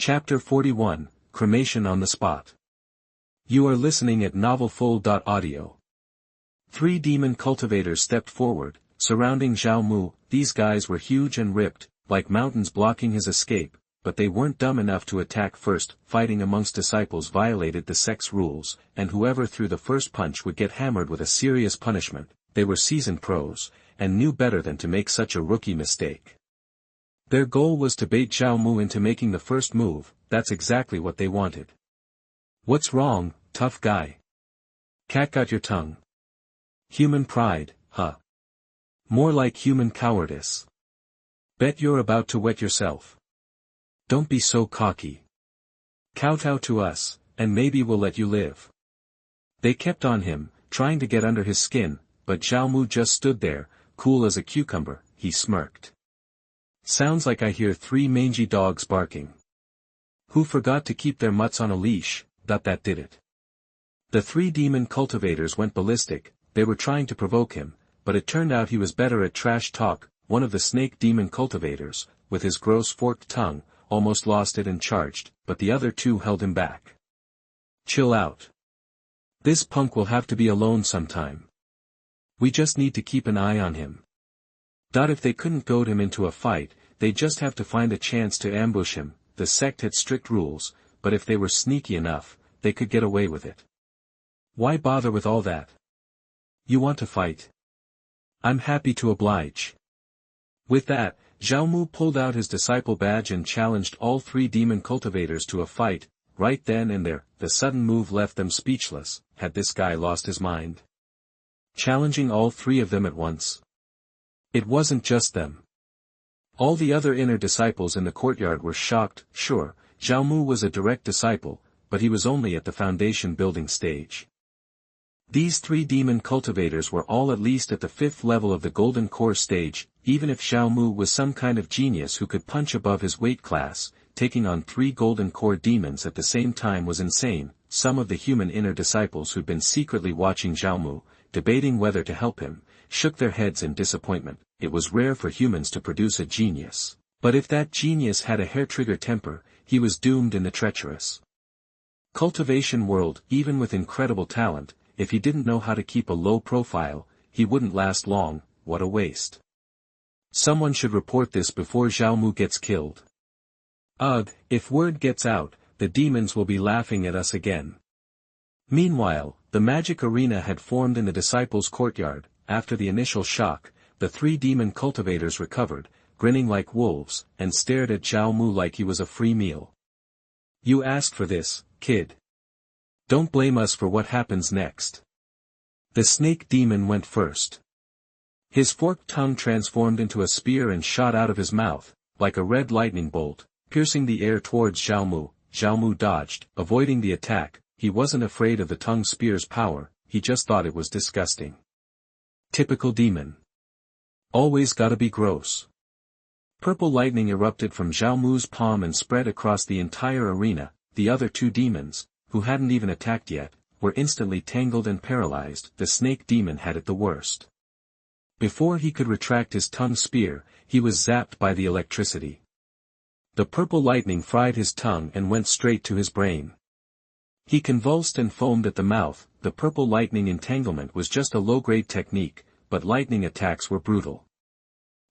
Chapter 41, Cremation on the Spot. You are listening at novelfull.audio. Three demon cultivators stepped forward, surrounding Zhao Mu. These guys were huge and ripped, like mountains blocking his escape, but they weren't dumb enough to attack first. Fighting amongst disciples violated the sect's rules, and whoever threw the first punch would get hammered with a serious punishment. They were seasoned pros, and knew better than to make such a rookie mistake. Their goal was to bait Zhao Mu into making the first move. That's exactly what they wanted. What's wrong, tough guy? Cat got your tongue. Human pride, huh? More like human cowardice. Bet you're about to wet yourself. Don't be so cocky. Kowtow to us, and maybe we'll let you live. They kept on him, trying to get under his skin, but Zhao Mu just stood there, cool as a cucumber. He smirked. Sounds like I hear three mangy dogs barking. Who forgot to keep their mutts on a leash? That did it. The three demon cultivators went ballistic. They were trying to provoke him, but it turned out he was better at trash talk. One of the snake demon cultivators, with his gross forked tongue, almost lost it and charged, but the other two held him back. Chill out. This punk will have to be alone sometime. We just need to keep an eye on him. If they couldn't goad him into a fight, they'd just have to find a chance to ambush him. The sect had strict rules, but if they were sneaky enough, they could get away with it. Why bother with all that? You want to fight? I'm happy to oblige. With that, Zhao Mu pulled out his disciple badge and challenged all three demon cultivators to a fight. Right then and there, the sudden move left them speechless. Had this guy lost his mind? Challenging all three of them at once? It wasn't just them. All the other inner disciples in the courtyard were shocked. Sure, Zhao Mu was a direct disciple, but he was only at the foundation building stage. These three demon cultivators were all at least at the 5th level of the golden core stage. Even if Zhao Mu was some kind of genius who could punch above his weight class, taking on 3 golden core demons at the same time was insane. Some of the human inner disciples who'd been secretly watching Zhao Mu, debating whether to help him, shook their heads in disappointment. It was rare for humans to produce a genius. But if that genius had a hair-trigger temper, he was doomed in the treacherous cultivation world. Even with incredible talent, if he didn't know how to keep a low profile, he wouldn't last long. What a waste. Someone should report this before Zhao Mu gets killed. Ugh, if word gets out, the demons will be laughing at us again. Meanwhile, the magic arena had formed in the disciples' courtyard. After the initial shock, the three demon cultivators recovered, grinning like wolves, and stared at Zhao Mu like he was a free meal. You asked for this, kid. Don't blame us for what happens next. The snake demon went first. His forked tongue transformed into a spear and shot out of his mouth, like a red lightning bolt, piercing the air towards Zhao Mu. Zhao Mu dodged, avoiding the attack. He wasn't afraid of the tongue spear's power, he just thought it was disgusting. Typical demon. Always gotta be gross. Purple lightning erupted from Zhao Mu's palm and spread across the entire arena. The other two demons, who hadn't even attacked yet, were instantly tangled and paralyzed. The snake demon had it the worst. Before he could retract his tongue spear, he was zapped by the electricity. The purple lightning fried his tongue and went straight to his brain. He convulsed and foamed at the mouth. The purple lightning entanglement was just a low-grade technique, but lightning attacks were brutal.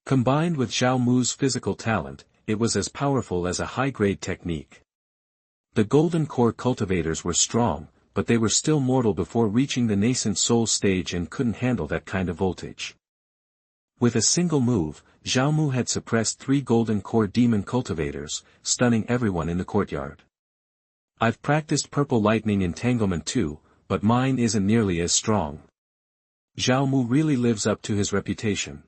Combined with Zhao Mu's physical talent, it was as powerful as a high-grade technique. The golden core cultivators were strong, but they were still mortal before reaching the nascent soul stage and couldn't handle that kind of voltage. With a single move, Zhao Mu had suppressed 3 golden core demon cultivators, stunning everyone in the courtyard. I've practiced purple lightning entanglement too, but mine isn't nearly as strong. Zhao Mu really lives up to his reputation.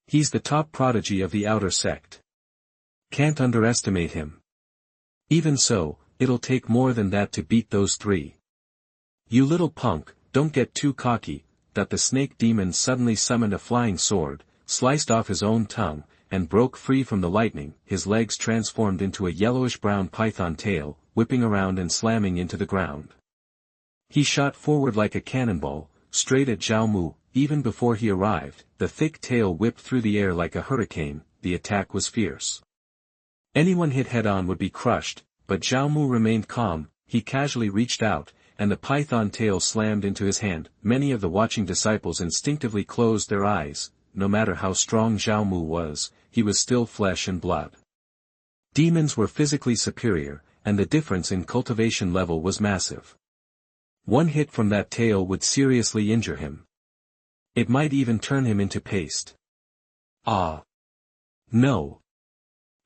He's the top prodigy of the outer sect. Can't underestimate him. Even so, it'll take more than that to beat those 3. You little punk, don't get too cocky. That the snake demon suddenly summoned a flying sword, sliced off his own tongue, and broke free from the lightning. His legs transformed into a yellowish-brown python tail, whipping around and slamming into the ground. He shot forward like a cannonball, straight at Zhao Mu. Even before he arrived, the thick tail whipped through the air like a hurricane. The attack was fierce. Anyone hit head-on would be crushed, but Zhao Mu remained calm. He casually reached out, and the python tail slammed into his hand. Many of the watching disciples instinctively closed their eyes. No matter how strong Zhao Mu was, he was still flesh and blood. Demons were physically superior, and the difference in cultivation level was massive. One hit from that tail would seriously injure him. It might even turn him into paste. Ah! No!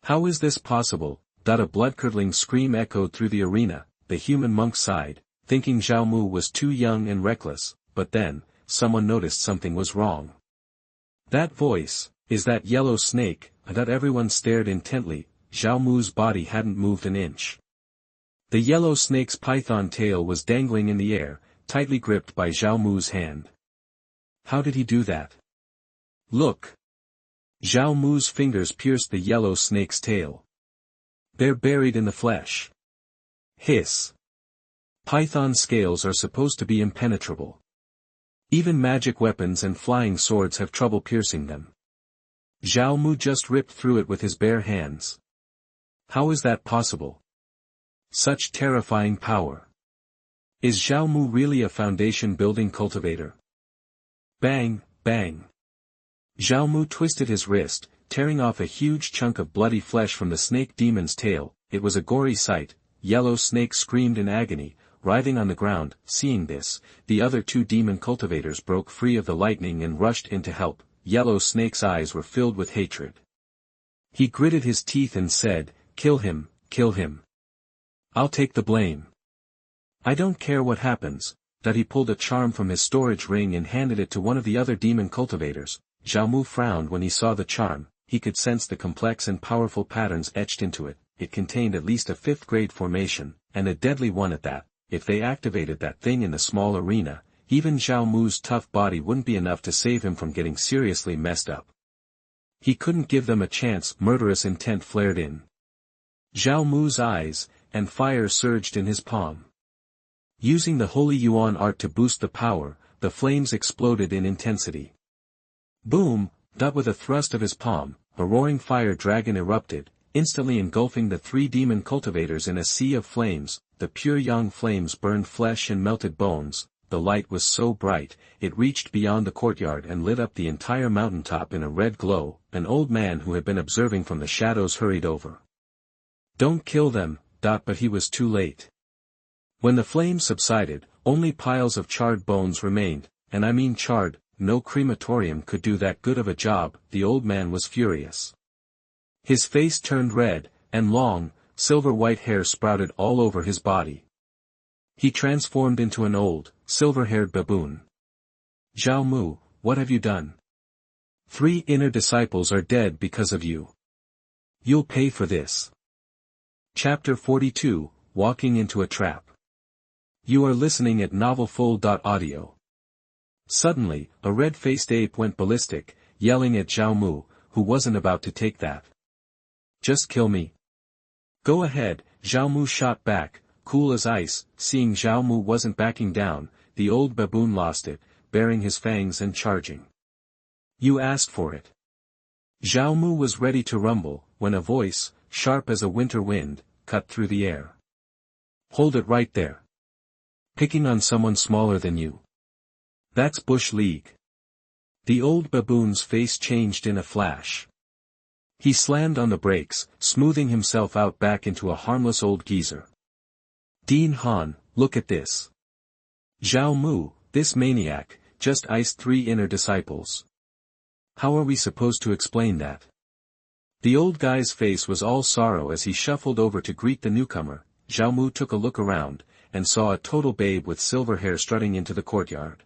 How is this possible? A blood-curdling scream echoed through the arena. The human monk sighed, thinking Zhao Mu was too young and reckless, but then, someone noticed something was wrong. That voice, is that yellow snake? Everyone stared intently. Zhao Mu's body hadn't moved an inch. The yellow snake's python tail was dangling in the air, tightly gripped by Zhao Mu's hand. How did he do that? Look! Zhao Mu's fingers pierced the yellow snake's tail. They're buried in the flesh. Hiss. Python scales are supposed to be impenetrable. Even magic weapons and flying swords have trouble piercing them. Zhao Mu just ripped through it with his bare hands. How is that possible? Such terrifying power. Is Zhao Mu really a foundation-building cultivator? Bang, bang. Zhao Mu twisted his wrist, tearing off a huge chunk of bloody flesh from the snake demon's tail. It was a gory sight. Yellow Snake screamed in agony, writhing on the ground. Seeing this, the other two demon cultivators broke free of the lightning and rushed in to help. Yellow Snake's eyes were filled with hatred. He gritted his teeth and said, "Kill him, kill him. I'll take the blame. I don't care what happens." He pulled a charm from his storage ring and handed it to one of the other demon cultivators. Zhao Mu frowned when he saw the charm. He could sense the complex and powerful patterns etched into it. It contained at least a 5th-grade formation, and a deadly one at that. If they activated that thing in the small arena, even Zhao Mu's tough body wouldn't be enough to save him from getting seriously messed up. He couldn't give them a chance. Murderous intent flared in Zhao Mu's eyes, and fire surged in his palm. Using the Holy Yuan art to boost the power, the flames exploded in intensity. Boom! With a thrust of his palm, a roaring fire dragon erupted, instantly engulfing the 3 demon cultivators in a sea of flames. The pure yang flames burned flesh and melted bones. The light was so bright, it reached beyond the courtyard and lit up the entire mountaintop in a red glow. An old man who had been observing from the shadows hurried over. "Don't kill them," but he was too late. When the flames subsided, only piles of charred bones remained, and I mean charred. No crematorium could do that good of a job. The old man was furious. His face turned red, and long, silver-white hair sprouted all over his body. He transformed into an old, silver-haired baboon. "Zhao Mu, what have you done? 3 inner disciples are dead because of you. You'll pay for this." Chapter 42, Walking into a Trap. You are listening at novelfull.audio. Suddenly, a red-faced ape went ballistic, yelling at Zhao Mu, who wasn't about to take that. "Just kill me." "Go ahead," Zhao Mu shot back, cool as ice. Seeing Zhao Mu wasn't backing down, the old baboon lost it, baring his fangs and charging. "You asked for it." Zhao Mu was ready to rumble, when a voice, sharp as a winter wind, cut through the air. "Hold it right there. Picking on someone smaller than you. That's Bush League." The old baboon's face changed in a flash. He slammed on the brakes, smoothing himself out back into a harmless old geezer. "Dean Han, look at this. Zhao Mu, this maniac, just iced 3 inner disciples. How are we supposed to explain that?" The old guy's face was all sorrow as he shuffled over to greet the newcomer. Zhao Mu took a look around, and saw a total babe with silver hair strutting into the courtyard.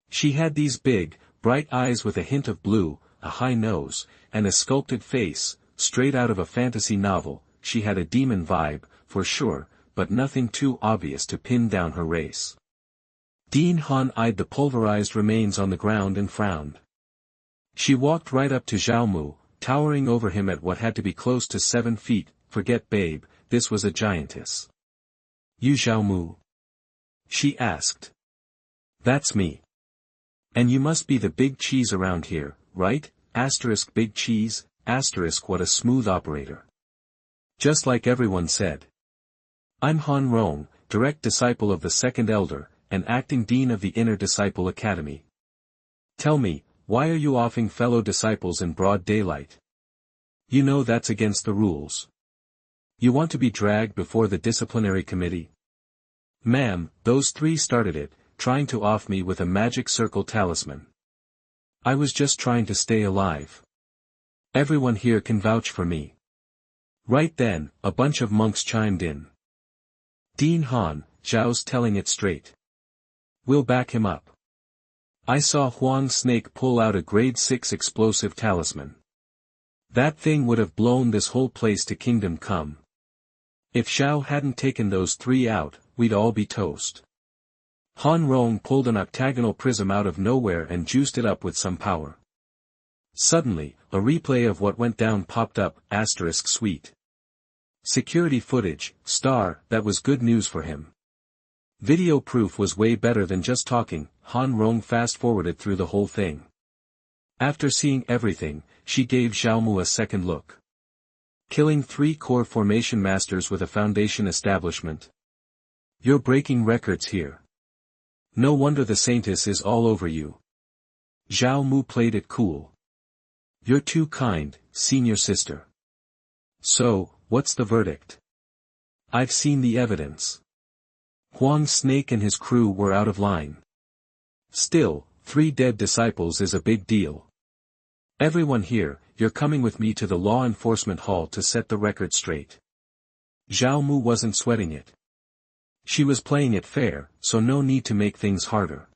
She had these big, bright eyes with a hint of blue, a high nose, and a sculpted face, straight out of a fantasy novel. She had a demon vibe, for sure, but nothing too obvious to pin down her race. Dean Han eyed the pulverized remains on the ground and frowned. She walked right up to Zhao Mu, towering over him at what had to be close to 7 feet. "Forget babe, this was a giantess." "You Zhao Mu?" she asked. "That's me. And you must be the big cheese around here, right? Asterisk big cheese, asterisk what a smooth operator." Just like everyone said. I'm Han Rong, direct disciple of the second elder, and acting dean of the Inner Disciple Academy. Tell me, why are you offing fellow disciples in broad daylight? You know that's against the rules. You want to be dragged before the disciplinary committee? Ma'am, those three started it, trying to off me with a magic circle talisman. I was just trying to stay alive. Everyone here can vouch for me. Right then, a bunch of monks chimed in. Dean Han, Zhao's telling it straight. We'll back him up. I saw Huang Snake pull out a grade 6 explosive talisman. That thing would have blown this whole place to kingdom come. If Zhao hadn't taken those three out, we'd all be toast. Han Rong pulled an octagonal prism out of nowhere and juiced it up with some power. Suddenly, a replay of what went down popped up, *sweet. Security footage, star, that was good news for him. Video proof was way better than just talking. Han Rong fast-forwarded through the whole thing. After seeing everything, she gave Zhao Mu a second look. Killing 3 core formation masters with a foundation establishment. You're breaking records here. No wonder the Saintess is all over you. Zhao Mu played it cool. You're too kind, senior sister. So, what's the verdict? I've seen the evidence. Huang Snake and his crew were out of line. Still, 3 dead disciples is a big deal. Everyone here, you're coming with me to the law enforcement hall to set the record straight. Zhao Mu wasn't sweating it. She was playing it fair, so no need to make things harder.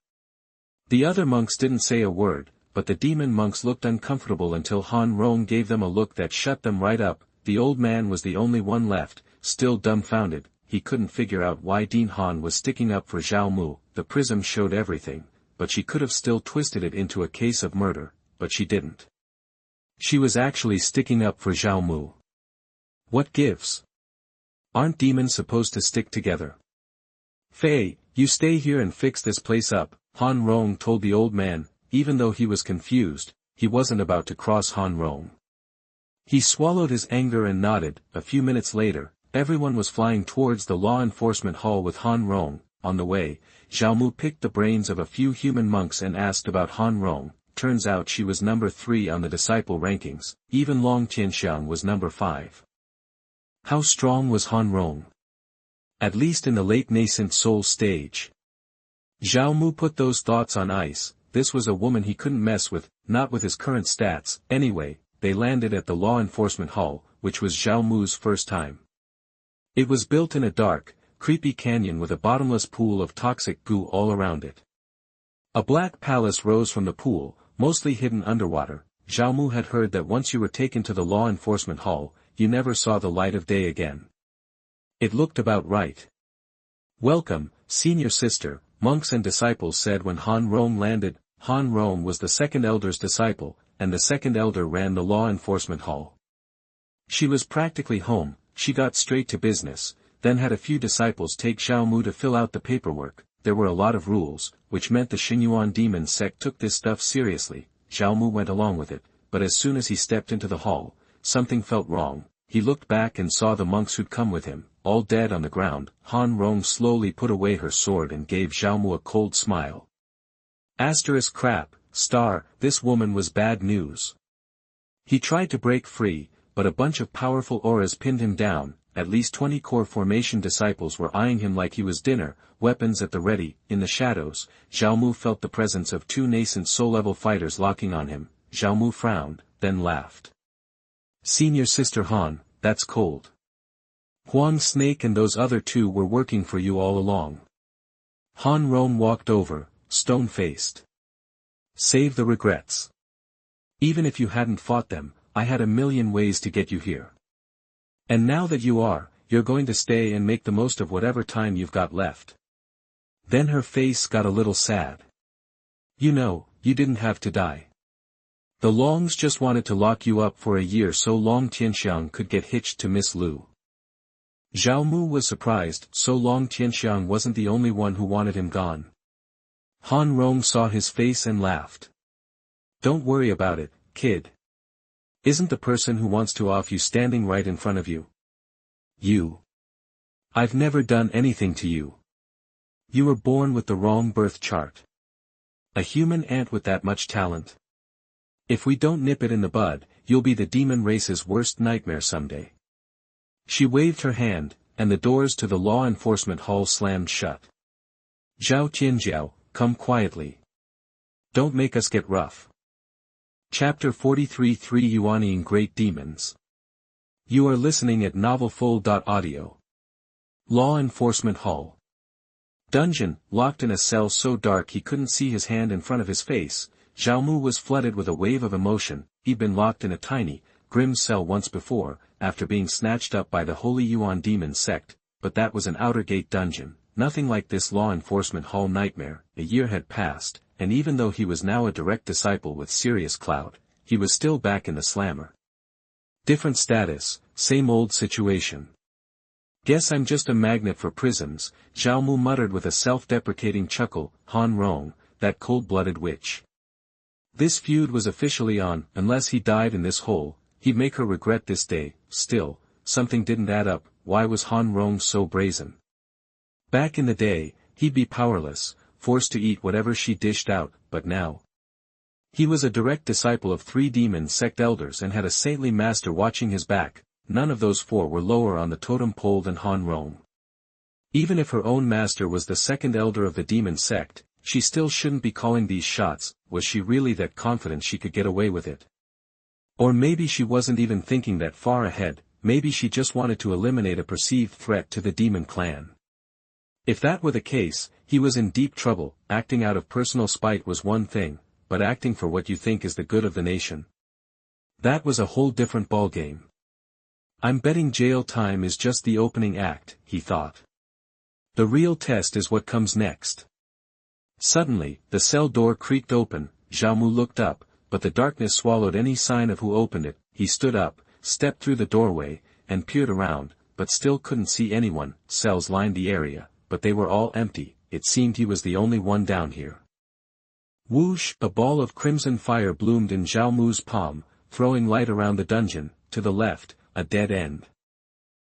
The other monks didn't say a word, but the demon monks looked uncomfortable until Han Rong gave them a look that shut them right up. The old man was the only one left, still dumbfounded. He couldn't figure out why Dean Han was sticking up for Zhao Mu. The prism showed everything, but she could have still twisted it into a case of murder, but she didn't. She was actually sticking up for Zhao Mu. What gives? Aren't demons supposed to stick together? Fei, you stay here and fix this place up, Han Rong told the old man. Even though he was confused, he wasn't about to cross Han Rong. He swallowed his anger and nodded. A few minutes later, everyone was flying towards the law enforcement hall with Han Rong. On the way, Zhao Mu picked the brains of a few human monks and asked about Han Rong. Turns out she was number 3 on the disciple rankings, even Long Tianxiang was number 5. How strong was Han Rong? At least in the late nascent soul stage. Zhao Mu put those thoughts on ice. This was a woman he couldn't mess with, not with his current stats. Anyway, they landed at the law enforcement hall, which was Zhao Mu's first time. It was built in a dark, creepy canyon with a bottomless pool of toxic goo all around it. A black palace rose from the pool, mostly hidden underwater. Zhao Mu had heard that once you were taken to the law enforcement hall, you never saw the light of day again. It looked about right. Welcome, senior sister, monks and disciples said when Han Rong landed. Han Rong was the second elder's disciple, and the second elder ran the law enforcement hall. She was practically home. She got straight to business, then had a few disciples take Zhao Mu to fill out the paperwork. There were a lot of rules, which meant the Shengyuan Demon Sect took this stuff seriously. Zhao Mu went along with it, but as soon as he stepped into the hall, something felt wrong. He looked back and saw the monks who'd come with him, all dead on the ground. Han Rong slowly put away her sword and gave Zhao Mu a cold smile. Crap, star, this woman was bad news. He tried to break free, but a bunch of powerful auras pinned him down. At least 20 core formation disciples were eyeing him like he was dinner, weapons at the ready. In the shadows, Zhao Mu felt the presence of 2 nascent soul-level fighters locking on him. Zhao Mu frowned, then laughed. Senior sister Han, that's cold. Huang Snake and those other 2 were working for you all along. Han Rong walked over, stone-faced. Save the regrets. Even if you hadn't fought them, I had a million ways to get you here. And now that you're going to stay and make the most of whatever time you've got left. Then her face got a little sad. You know, you didn't have to die. The Longs just wanted to lock you up for a year so Long Tianxiang could get hitched to Miss Lu. Zhao Mu was surprised, so Long Tianxiang wasn't the only one who wanted him gone. Han Rong saw his face and laughed. Don't worry about it, kid. Isn't the person who wants to off you standing right in front of you? You. I've never done anything to you. You were born with the wrong birth chart. A human ant with that much talent. If we don't nip it in the bud, you'll be the demon race's worst nightmare someday. She waved her hand, and the doors to the law enforcement hall slammed shut. Zhao Tianjiao, come quietly. Don't make us get rough. Chapter 43 3 Yuanying Great Demons. You are listening at novelfull.audio. Law Enforcement Hall. Dungeon, locked in a cell so dark he couldn't see his hand in front of his face, Zhao Mu was flooded with a wave of emotion. He'd been locked in a tiny, grim cell once before, after being snatched up by the Holy Yuan Demon Sect, but that was an outer gate dungeon, nothing like this law enforcement hall nightmare. A year had passed, and even though he was now a direct disciple with Sirius Cloud, he was still back in the slammer. Different status, same old situation. Guess I'm just a magnet for prisms, Zhao Mu muttered with a self-deprecating chuckle. Han Rong, that cold-blooded witch. This feud was officially on. Unless he died in this hole, he'd make her regret this day. Still, something didn't add up. Why was Han Rong so brazen? Back in the day, he'd be powerless, forced to eat whatever she dished out, but now. He was a direct disciple of 3 demon sect elders and had a saintly master watching his back. None of those 4 were lower on the totem pole than Han Rong. Even if her own master was the second elder of the demon sect, she still shouldn't be calling these shots. Was she really that confident she could get away with it? Or maybe she wasn't even thinking that far ahead. Maybe she just wanted to eliminate a perceived threat to the demon clan. If that were the case, he was in deep trouble. Acting out of personal spite was one thing, but acting for what you think is the good of the nation, that was a whole different ballgame. I'm betting jail time is just the opening act, he thought. The real test is what comes next. Suddenly, the cell door creaked open. Zhao Mu looked up, but the darkness swallowed any sign of who opened it. He stood up, stepped through the doorway, and peered around, but still couldn't see anyone. Cells lined the area, but they were all empty. It seemed he was the only one down here. Whoosh! A ball of crimson fire bloomed in Zhao Mu's palm, throwing light around the dungeon. To the left, a dead end.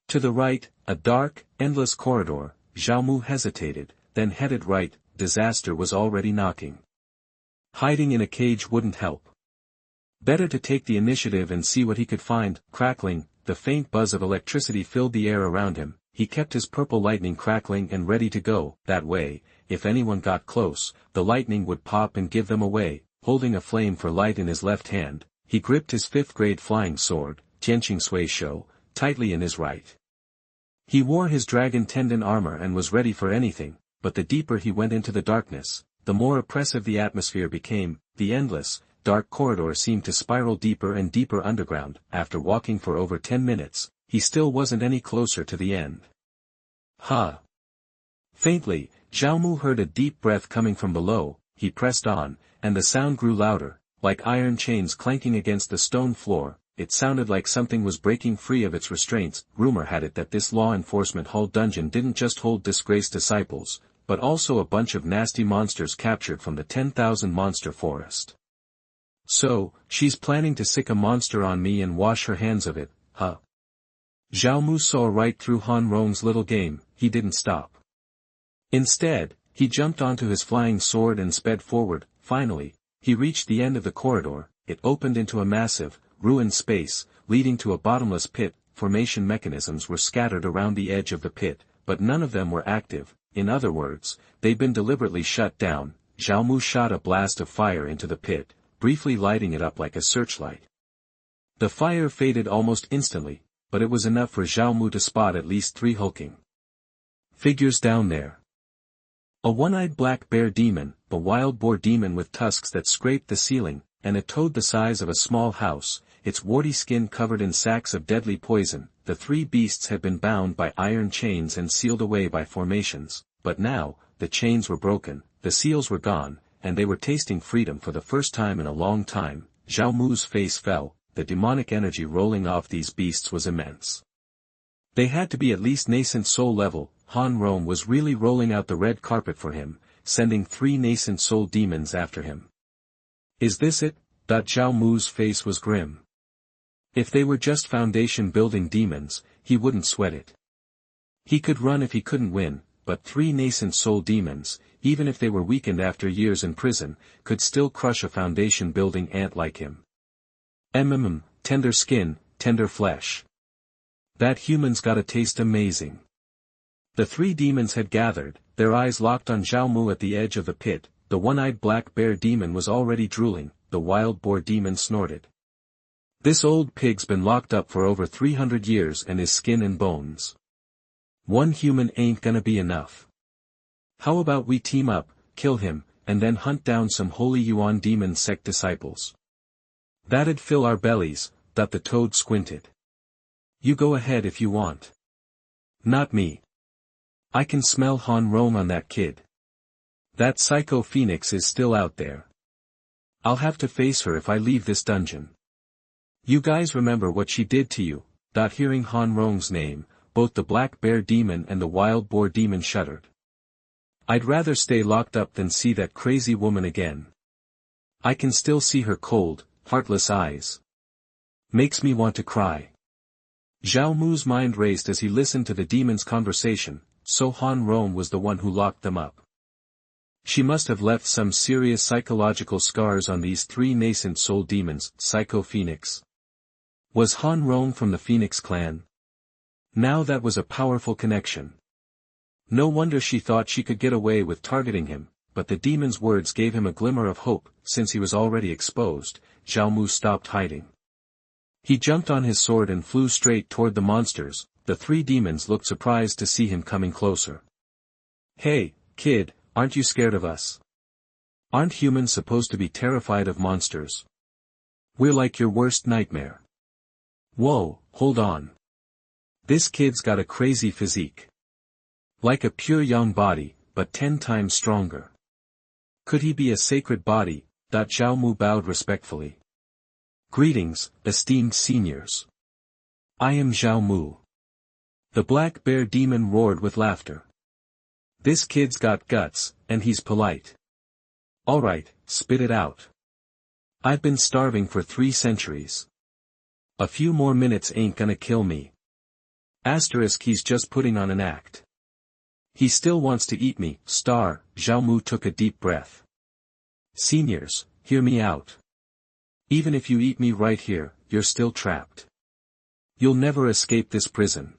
To the right, a dark, endless corridor. Zhao Mu hesitated, then headed right. Disaster was already knocking. Hiding in a cage wouldn't help. Better to take the initiative and see what he could find. Crackling, the faint buzz of electricity filled the air around him. He kept his purple lightning crackling and ready to go. That way, if anyone got close, the lightning would pop and give them away. Holding a flame for light in his left hand, he gripped his 5th-grade flying sword, Tianqing Sui Shou, tightly in his right. He wore his dragon tendon armor and was ready for anything, but the deeper he went into the darkness, the more oppressive the atmosphere became. The endless, dark corridor seemed to spiral deeper and deeper underground. After walking for over 10 minutes, he still wasn't any closer to the end. Ha! Faintly, Zhao Mu heard a deep breath coming from below. He pressed on, and the sound grew louder, like iron chains clanking against the stone floor. It sounded like something was breaking free of its restraints. Rumor had it that this law enforcement hall dungeon didn't just hold disgraced disciples, but also a bunch of nasty monsters captured from the 10,000 monster forest. So, she's planning to sick a monster on me and wash her hands of it, huh? Zhao Mu saw right through Han Rong's little game. He didn't stop. Instead, he jumped onto his flying sword and sped forward. Finally, he reached the end of the corridor. It opened into a massive, ruined space, leading to a bottomless pit. Formation mechanisms were scattered around the edge of the pit, but none of them were active. In other words, they'd been deliberately shut down. Zhao Mu shot a blast of fire into the pit, briefly lighting it up like a searchlight. The fire faded almost instantly, but it was enough for Zhao Mu to spot at least 3 hulking figures down there. A one-eyed black bear demon, a wild boar demon with tusks that scraped the ceiling, and a toad the size of a small house, its warty skin covered in sacks of deadly poison. The 3 beasts had been bound by iron chains and sealed away by formations, but now, the chains were broken, the seals were gone, and they were tasting freedom for the first time in a long time. Zhao Mu's face fell. The demonic energy rolling off these beasts was immense. They had to be at least nascent soul level. Han Rong was really rolling out the red carpet for him, sending 3 nascent soul demons after him. Is this it? Zhao Mu's face was grim. If they were just foundation building demons, he wouldn't sweat it. He could run if he couldn't win, but 3 nascent soul demons, even if they were weakened after years in prison, could still crush a foundation-building ant like him. Tender skin, tender flesh. That human's gotta taste amazing. The 3 demons had gathered, their eyes locked on Zhao Mu at the edge of the pit. The one-eyed black bear demon was already drooling, the wild boar demon snorted. This old pig's been locked up for over 300 years and is skin and bones. One human ain't gonna be enough. How about we team up, kill him, and then hunt down some holy Yuanying Demon Sect disciples? That'd fill our bellies, that the toad squinted. You go ahead if you want. Not me. I can smell Han Rong on that kid. That psycho phoenix is still out there. I'll have to face her if I leave this dungeon. You guys remember what she did to you. Hearing Han Rong's name, both the black bear demon and the wild boar demon shuddered. I'd rather stay locked up than see that crazy woman again. I can still see her cold, heartless eyes. Makes me want to cry. Zhao Mu's mind raced as he listened to the demon's conversation, so Han Rong was the one who locked them up. She must have left some serious psychological scars on these 3 nascent soul demons. Psycho Phoenix. Was Han Rong from the Phoenix clan? Now that was a powerful connection. No wonder she thought she could get away with targeting him, but the demon's words gave him a glimmer of hope. Since he was already exposed, Zhao Mu stopped hiding. He jumped on his sword and flew straight toward the monsters. The 3 demons looked surprised to see him coming closer. Hey, kid, aren't you scared of us? Aren't humans supposed to be terrified of monsters? We're like your worst nightmare. Whoa, hold on. This kid's got a crazy physique. Like a pure young body, but 10 times stronger. Could he be a sacred body? Zhao Mu bowed respectfully. Greetings, esteemed seniors. I am Zhao Mu. The black bear demon roared with laughter. This kid's got guts, and he's polite. Alright, spit it out. I've been starving for 3 centuries. A few more minutes ain't gonna kill me. He's just putting on an act. He still wants to eat me. Zhao Mu took a deep breath. Seniors, hear me out. Even if you eat me right here, you're still trapped. You'll never escape this prison.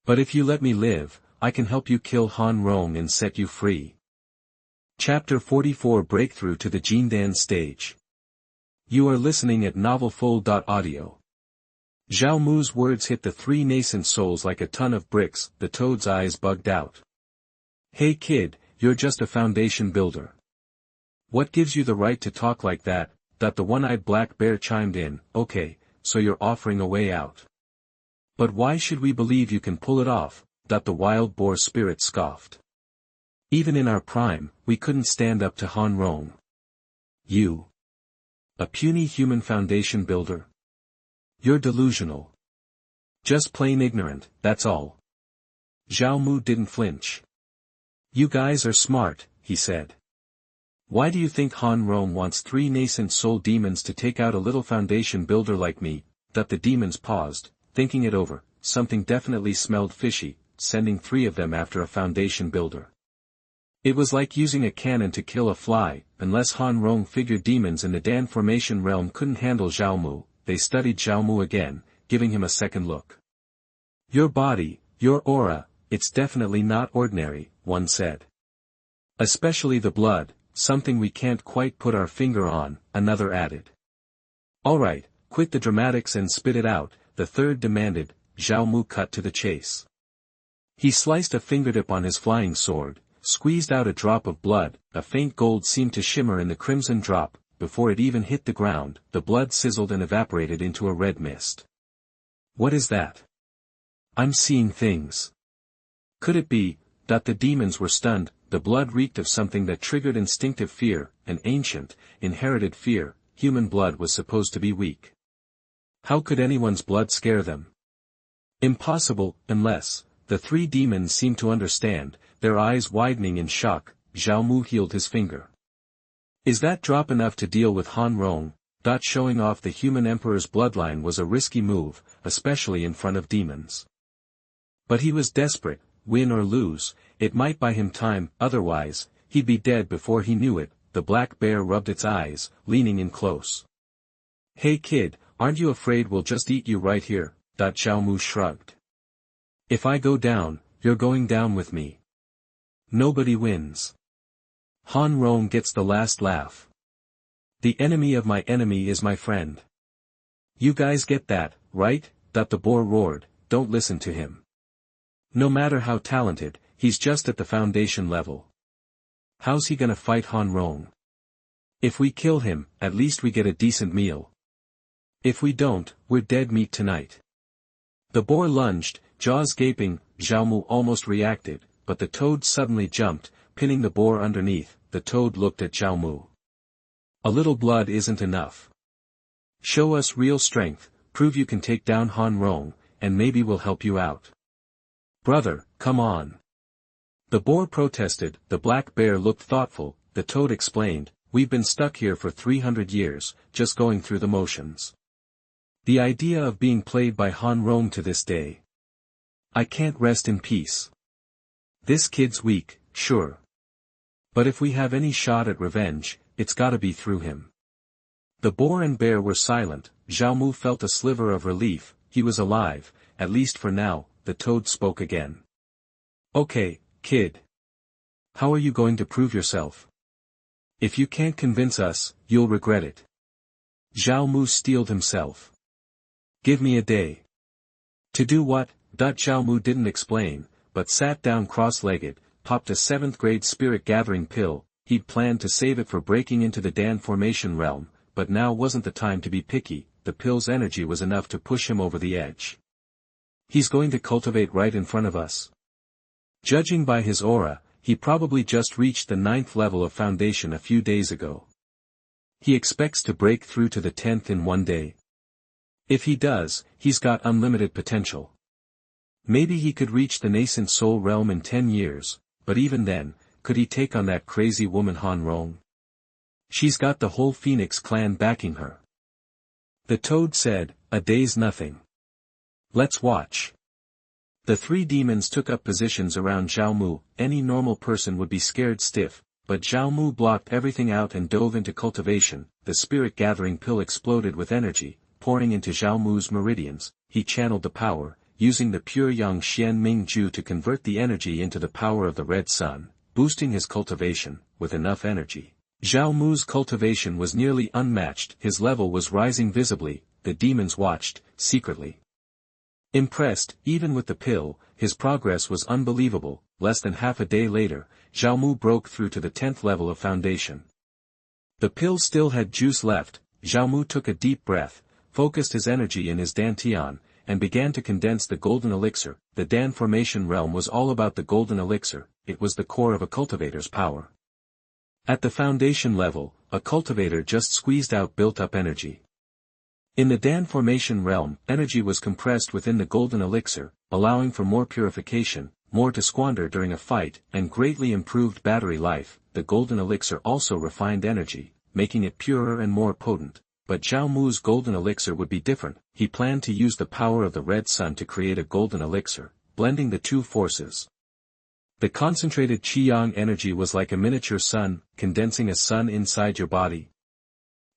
But if you let me live, I can help you kill Han Rong and set you free. Chapter 44 Breakthrough to the Jindan Stage. You are listening at novelfull.audio. Zhao Mu's words hit the 3 nascent souls like a ton of bricks. The toad's eyes bugged out. Hey kid, you're just a foundation builder. What gives you the right to talk like that? The one-eyed black bear chimed in. Okay, so you're offering a way out. But why should we believe you can pull it off? The wild boar spirit scoffed. Even in our prime, we couldn't stand up to Han Rong. You. A puny human foundation builder? You're delusional. Just plain ignorant, that's all. Zhao Mu didn't flinch. You guys are smart, he said. Why do you think Han Rong wants 3 nascent soul demons to take out a little foundation builder like me? The demons paused, thinking it over. Something definitely smelled fishy, sending 3 of them after a foundation builder. It was like using a cannon to kill a fly. Unless Han Rong figured demons in the Dan formation realm couldn't handle Zhao Mu, they studied Zhao Mu again, giving him a second look. Your body, your aura, it's definitely not ordinary, one said. Especially the blood, something we can't quite put our finger on, another added. Alright, quit the dramatics and spit it out, the third demanded. Zhao Mu cut to the chase. He sliced a fingertip on his flying sword, squeezed out a drop of blood. A faint gold seemed to shimmer in the crimson drop. Before it even hit the ground, the blood sizzled and evaporated into a red mist. What is that? I'm seeing things. Could it be that the demons were stunned? The blood reeked of something that triggered instinctive fear, an ancient, inherited fear. Human blood was supposed to be weak. How could anyone's blood scare them? Impossible, unless. The 3 demons seemed to understand, their eyes widening in shock. Zhao Mu healed his finger. Is that drop enough to deal with Han Rong? Showing off the human emperor's bloodline was a risky move, especially in front of demons. But he was desperate, win or lose, it might buy him time, otherwise, he'd be dead before he knew it. The black bear rubbed its eyes, leaning in close. Hey kid, aren't you afraid we'll just eat you right here? Zhao Mu shrugged. If I go down, you're going down with me. Nobody wins. Han Rong gets the last laugh. The enemy of my enemy is my friend. You guys get that, right? The boar roared, don't listen to him. No matter how talented, he's just at the foundation level. How's he gonna fight Han Rong? If we kill him, at least we get a decent meal. If we don't, we're dead meat tonight. The boar lunged, jaws gaping. Zhao Mu almost reacted, but the toad suddenly jumped, pinning the boar underneath. The toad looked at Zhao Mu. A little blood isn't enough. Show us real strength, prove you can take down Han Rong, and maybe we'll help you out. Brother, come on. The boar protested. The black bear looked thoughtful. The toad explained, we've been stuck here for 300 years, just going through the motions. The idea of being played by Han Rong to this day. I can't rest in peace. This kid's weak, sure. But if we have any shot at revenge, it's gotta be through him. The boar and bear were silent. Zhao Mu felt a sliver of relief. He was alive, at least for now. The toad spoke again. Okay, kid. How are you going to prove yourself? If you can't convince us, you'll regret it. Zhao Mu steeled himself. Give me a day. To do what? Zhao Mu didn't explain, but sat down cross-legged, popped a 7th grade spirit gathering pill. He'd planned to save it for breaking into the Dan formation realm, but now wasn't the time to be picky. The pill's energy was enough to push him over the edge. He's going to cultivate right in front of us. Judging by his aura, he probably just reached the 9th level of foundation a few days ago. He expects to break through to the 10th in one day. If he does, he's got unlimited potential. Maybe he could reach the nascent soul realm in 10 years, but even then, could he take on that crazy woman Han Rong? She's got the whole Phoenix clan backing her. The toad said, a day's nothing. Let's watch. The 3 demons took up positions around Zhao Mu. Any normal person would be scared stiff, but Zhao Mu blocked everything out and dove into cultivation. The spirit gathering pill exploded with energy, pouring into Zhao Mu's meridians. He channeled the power, using the pure Yang Xian Ming Ju to convert the energy into the power of the red sun, boosting his cultivation. With enough energy, Zhao Mu's cultivation was nearly unmatched. His level was rising visibly. The demons watched, secretly. Impressed, even with the pill, his progress was unbelievable. Less than half a day later, Zhao Mu broke through to the 10th level of foundation. The pill still had juice left. Zhao Mu took a deep breath, focused his energy in his dantian, and began to condense the golden elixir. The Dan formation realm was all about the golden elixir. It was the core of a cultivator's power. At the foundation level, a cultivator just squeezed out built-up energy. In the Dan formation realm, energy was compressed within the golden elixir, allowing for more purification, more to squander during a fight, and greatly improved battery life. The golden elixir also refined energy, making it purer and more potent. But Zhao Mu's golden elixir would be different. He planned to use the power of the red sun to create a golden elixir, blending the two forces. The concentrated Qi-Yang energy was like a miniature sun, condensing a sun inside your body.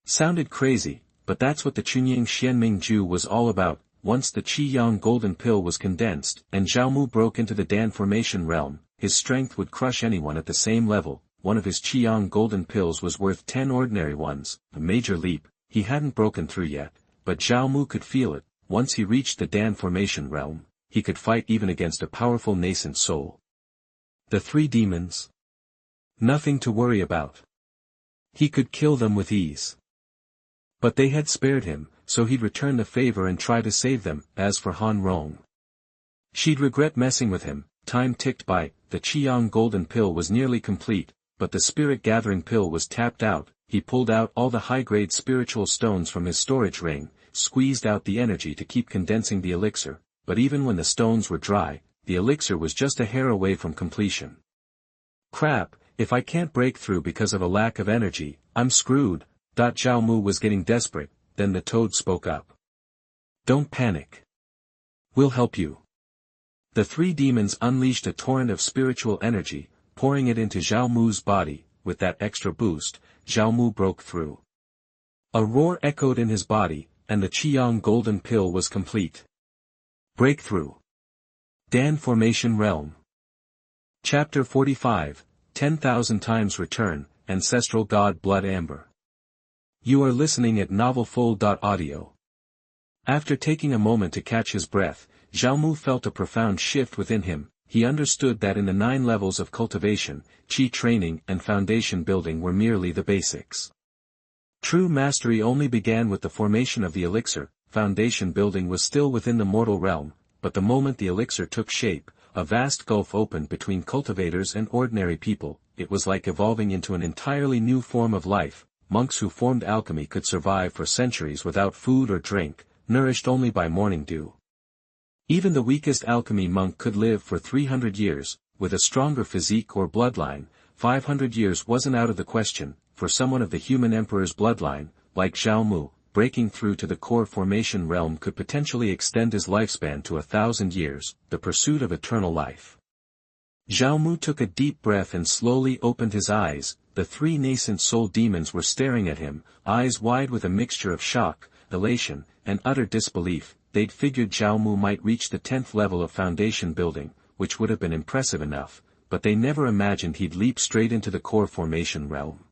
Sounded crazy, but that's what the Chunying Xianming Ju was all about. Once the Qi-Yang golden pill was condensed, and Zhao Mu broke into the Dan formation realm, his strength would crush anyone at the same level. One of his Qi-Yang golden pills was worth 10 ordinary ones, a major leap. He hadn't broken through yet, but Zhao Mu could feel it. Once he reached the Dan formation realm, he could fight even against a powerful nascent soul. The 3 demons? Nothing to worry about. He could kill them with ease. But they had spared him, so he'd return the favor and try to save them. As for Han Rong, she'd regret messing with him. Time ticked by. The Qi-Yang golden pill was nearly complete, but the spirit gathering pill was tapped out. He pulled out all the high-grade spiritual stones from his storage ring, squeezed out the energy to keep condensing the elixir, but even when the stones were dry, the elixir was just a hair away from completion. Crap, if I can't break through because of a lack of energy, I'm screwed. Zhao Mu was getting desperate. Then the toad spoke up. Don't panic. We'll help you. The three demons unleashed a torrent of spiritual energy, pouring it into Zhao Mu's body. With that extra boost, Zhao Mu broke through. A roar echoed in his body, and the Qiyang golden pill was complete. Breakthrough. Dan Formation Realm. Chapter 45, 10,000 Times Return, Ancestral God Blood Amber. You are listening at novelfull.audio. After taking a moment to catch his breath, Zhao Mu felt a profound shift within him. He understood that in the 9 levels of cultivation, qi training and foundation building were merely the basics. True mastery only began with the formation of the elixir. Foundation building was still within the mortal realm, but the moment the elixir took shape, a vast gulf opened between cultivators and ordinary people. It was like evolving into an entirely new form of life. Monks who formed alchemy could survive for centuries without food or drink, nourished only by morning dew. Even the weakest alchemy monk could live for 300 years, with a stronger physique or bloodline. 500 years wasn't out of the question. For someone of the human emperor's bloodline, like Zhao Mu, breaking through to the core formation realm could potentially extend his lifespan to 1,000 years, the pursuit of eternal life. Zhao Mu took a deep breath and slowly opened his eyes. The 3 nascent soul demons were staring at him, eyes wide with a mixture of shock, elation, and utter disbelief. They'd figured Zhao Mu might reach the 10th level of foundation building, which would have been impressive enough, but they never imagined he'd leap straight into the core formation realm.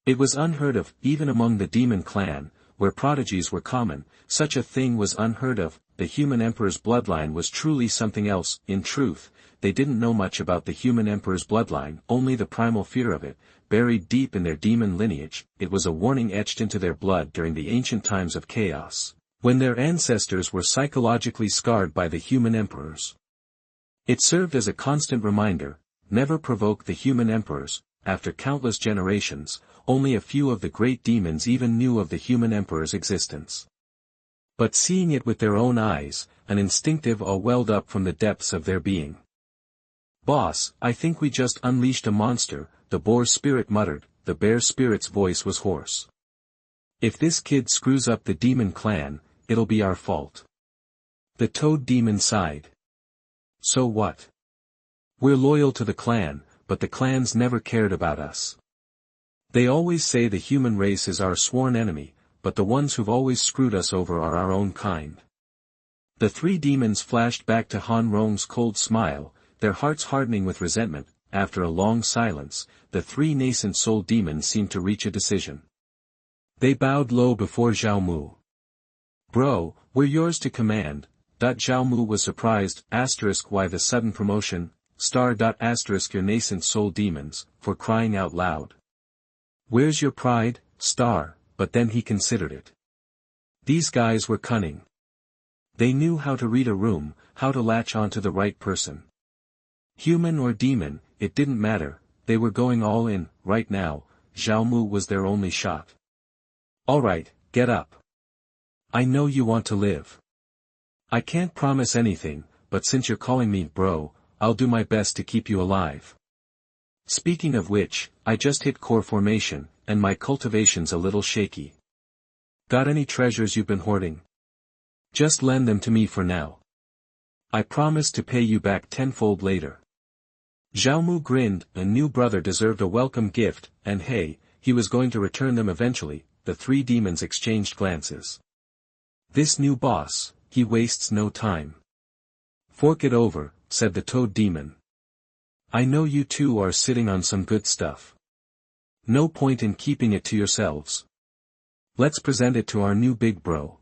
It was unheard of, even among the demon clan, where prodigies were common. Such a thing was unheard of. The human emperor's bloodline was truly something else. In truth, they didn't know much about the human emperor's bloodline, only the primal fear of it, buried deep in their demon lineage. It was a warning etched into their blood during the ancient times of chaos, when their ancestors were psychologically scarred by the human emperors. It served as a constant reminder, never provoke the human emperors. After countless generations, only a few of the great demons even knew of the human emperor's existence. But seeing it with their own eyes, an instinctive awe welled up from the depths of their being. "Boss, I think we just unleashed a monster," the boar spirit muttered. The bear spirit's voice was hoarse. "If this kid screws up the demon clan, it'll be our fault." The toad demon sighed. "So what? We're loyal to the clan, but the clans never cared about us. They always say the human race is our sworn enemy, but the ones who've always screwed us over are our own kind." The 3 demons flashed back to Han Rong's cold smile, their hearts hardening with resentment. After a long silence, the 3 nascent soul demons seemed to reach a decision. They bowed low before Zhao Mu. "Bro, we're yours to command." Zhao Mu was surprised. Why the sudden promotion? Your nascent soul demons, for crying out loud. Where's your pride, Star? But then he considered it. These guys were cunning. They knew how to read a room, how to latch onto the right person. Human or demon, it didn't matter, they were going all in. Right now, Zhao Mu was their only shot. "Alright, get up. I know you want to live. I can't promise anything, but since you're calling me bro, I'll do my best to keep you alive. Speaking of which, I just hit core formation, and my cultivation's a little shaky. Got any treasures you've been hoarding? Just lend them to me for now. I promise to pay you back tenfold later." Zhao Mu grinned. A new brother deserved a welcome gift, and hey, he was going to return them eventually. The 3 demons exchanged glances. This new boss, he wastes no time. "Fork it over," said the toad demon. "I know you two are sitting on some good stuff. No point in keeping it to yourselves. Let's present it to our new big bro."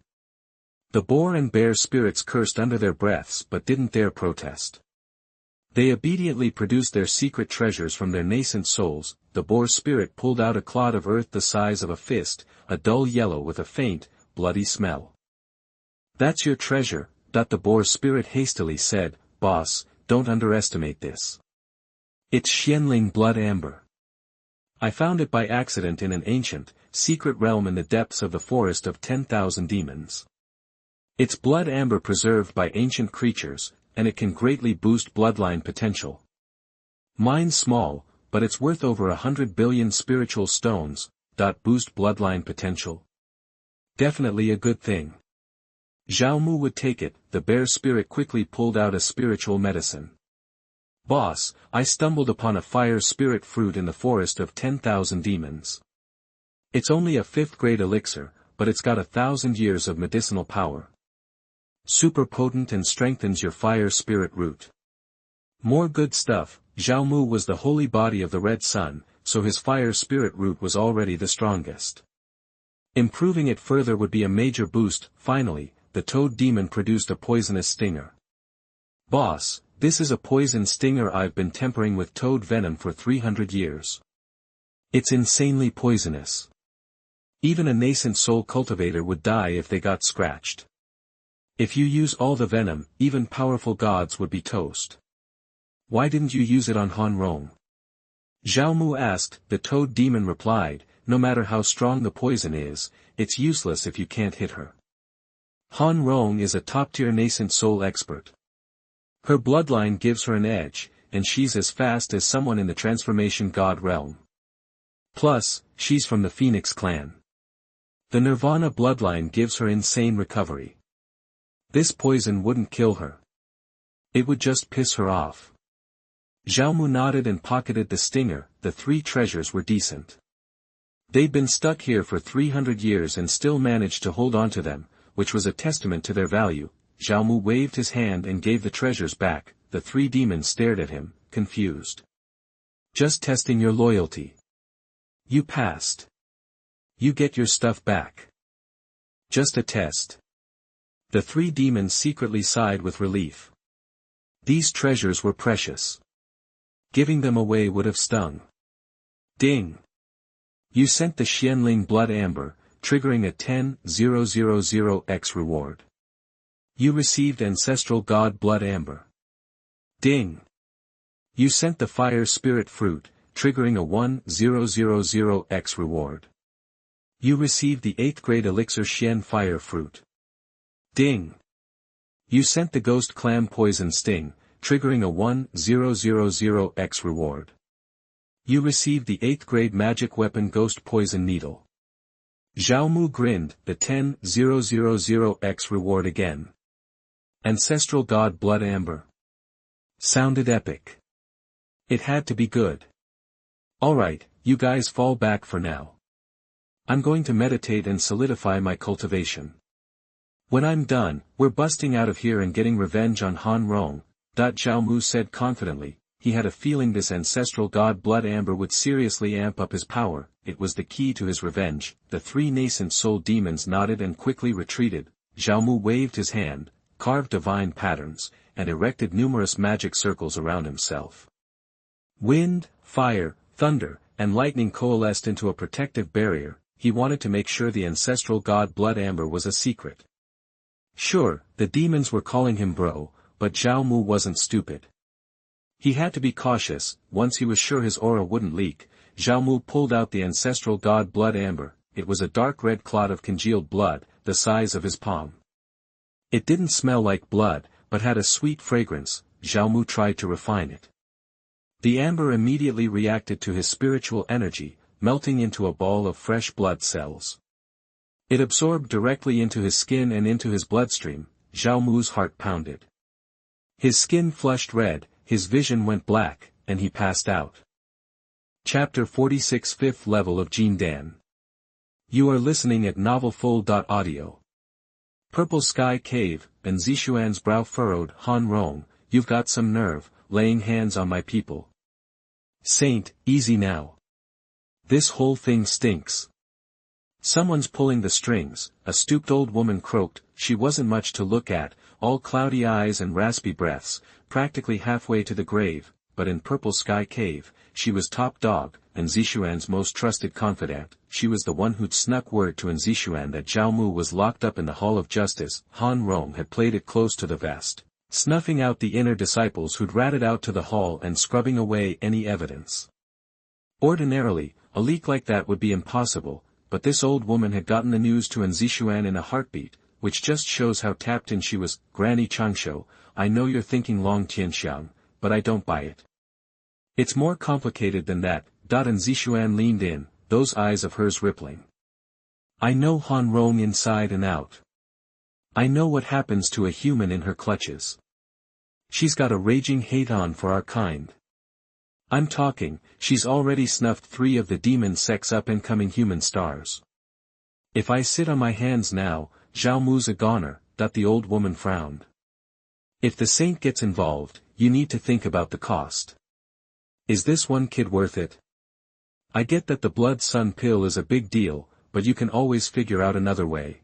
The boar and bear spirits cursed under their breaths but didn't dare protest. They obediently produced their secret treasures from their nascent souls. The boar spirit pulled out a clod of earth the size of a fist, a dull yellow with a faint, bloody smell. "That's your treasure," the boar spirit hastily said. "Boss, don't underestimate this. It's Shengyuan Blood Amber. I found it by accident in an ancient, secret realm in the depths of the forest of 10,000 demons. It's blood amber preserved by ancient creatures, and it can greatly boost bloodline potential. Mine's small, but it's worth over 100 billion spiritual stones. Boost bloodline potential. Definitely a good thing." Zhao Mu would take it. The bear spirit quickly pulled out a spiritual medicine. Boss, I stumbled upon a fire spirit fruit in the forest of 10,000 demons. It's only a 5th grade elixir, but it's got 1,000 years of medicinal power. Super potent and strengthens your fire spirit root. More good stuff. Zhao Mu was the holy body of the Red Sun, so his fire spirit root was already the strongest. Improving it further would be a major boost. Finally, the toad demon produced a poisonous stinger. Boss, this is a poison stinger I've been tempering with toad venom for 300 years. It's insanely poisonous. Even a nascent soul cultivator would die if they got scratched. If you use all the venom, even powerful gods would be toast. Why didn't you use it on Han Rong? Zhao Mu asked. The toad demon replied, no matter how strong the poison is, it's useless if you can't hit her. Han Rong is a top-tier nascent soul expert. Her bloodline gives her an edge, and she's as fast as someone in the transformation god realm. Plus, she's from the Phoenix clan. The Nirvana bloodline gives her insane recovery. This poison wouldn't kill her. It would just piss her off. Zhao Mu nodded and pocketed the stinger. The 3 treasures were decent. They'd been stuck here for 300 years and still managed to hold on to them, which was a testament to their value. Zhao Mu waved his hand and gave the treasures back. The 3 demons stared at him, confused. Just testing your loyalty. You passed. You get your stuff back. Just a test. The 3 demons secretly sighed with relief. These treasures were precious. Giving them away would have stung. Ding. You sent the Xianling Blood Amber, triggering a 10,000x reward. You received Ancestral God Blood Amber. Ding. You sent the Fire Spirit Fruit, triggering a 1000x reward. You received the 8th grade Elixir Xian Fire Fruit. Ding. You sent the Ghost Clam Poison Sting, triggering a 1000x reward. You received the 8th grade Magic Weapon Ghost Poison Needle. Zhao Mu grinned. The 10,000x reward again. Ancestral God Blood Amber. Sounded epic. It had to be good. Alright, you guys fall back for now. I'm going to meditate and solidify my cultivation. When I'm done, we're busting out of here and getting revenge on Han Rong. Zhao Mu said confidently. He had a feeling this Ancestral God Blood Amber would seriously amp up his power. It was the key to his revenge. The 3 nascent soul demons nodded and quickly retreated. Zhao Mu waved his hand, carved divine patterns, and erected numerous magic circles around himself. Wind, fire, thunder, and lightning coalesced into a protective barrier. He wanted to make sure the Ancestral God Blood Amber was a secret. Sure, the demons were calling him bro, but Zhao Mu wasn't stupid. He had to be cautious. Once he was sure his aura wouldn't leak, Zhao Mu pulled out the Ancestral God Blood Amber. It was a dark red clot of congealed blood, the size of his palm. It didn't smell like blood, but had a sweet fragrance. Zhao Mu tried to refine it. The amber immediately reacted to his spiritual energy, melting into a ball of fresh blood cells. It absorbed directly into his skin and into his bloodstream. Zhao Mu's heart pounded. His skin flushed red, his vision went black, and he passed out. Chapter 46 5th Level of Jindan. You are listening at novelfull.audio. Purple Sky Cave, and Zishuan's brow furrowed. Han Rong, you've got some nerve, laying hands on my people. Saint, easy now. This whole thing stinks. Someone's pulling the strings, a stooped old woman croaked. She wasn't much to look at, all cloudy eyes and raspy breaths, practically halfway to the grave, but in Purple Sky Cave, she was top dog, and Zishuan's most trusted confidant. She was the one who'd snuck word to Zishuan that Zhao Mu was locked up in the Hall of Justice. Han Rong had played it close to the vest, snuffing out the inner disciples who'd ratted out to the hall and scrubbing away any evidence. Ordinarily, a leak like that would be impossible, but this old woman had gotten the news to Zishuan in a heartbeat, which just shows how tapped in she was. Granny Changsho, I know you're thinking Long Tianxiang, but I don't buy it. It's more complicated than that. Zishuan leaned in, those eyes of hers rippling. I know Han Rong inside and out. I know what happens to a human in her clutches. She's got a raging hate on for our kind. I'm talking, she's already snuffed 3 of the demon sect's up-and-coming human stars. If I sit on my hands now, Zhao Mu's a goner, that the old woman frowned. If the saint gets involved, you need to think about the cost. Is this one kid worth it? I get that the blood sun pill is a big deal, but you can always figure out another way.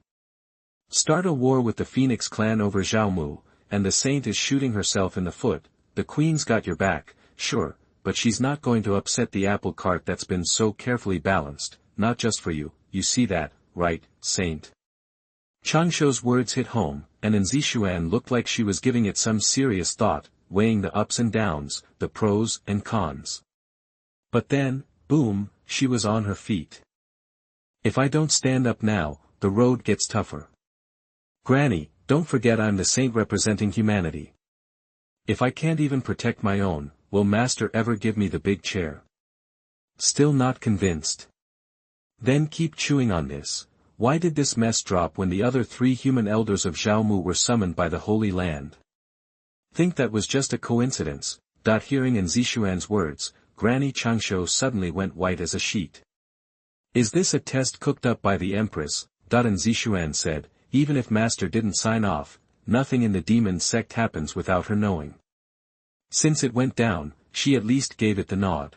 Start a war with the Phoenix clan over Zhao Mu, and the saint is shooting herself in the foot. The queen's got your back, sure, but she's not going to upset the apple cart that's been so carefully balanced, not just for you, you see that, right, saint? Changshou's words hit home, and Zishuan looked like she was giving it some serious thought, weighing the ups and downs, the pros and cons. But then, boom, she was on her feet. If I don't stand up now, the road gets tougher. Granny, don't forget I'm the saint representing humanity. If I can't even protect my own, will Master ever give me the big chair? Still not convinced. Then keep chewing on this. Why did this mess drop when the other 3 human elders of Zhao Mu were summoned by the Holy Land? Think that was just a coincidence. Hearing Zishuan's words, Granny Changshou suddenly went white as a sheet. Is this a test cooked up by the Empress? Zishuan said, even if Master didn't sign off, nothing in the demon sect happens without her knowing. Since it went down, she at least gave it the nod.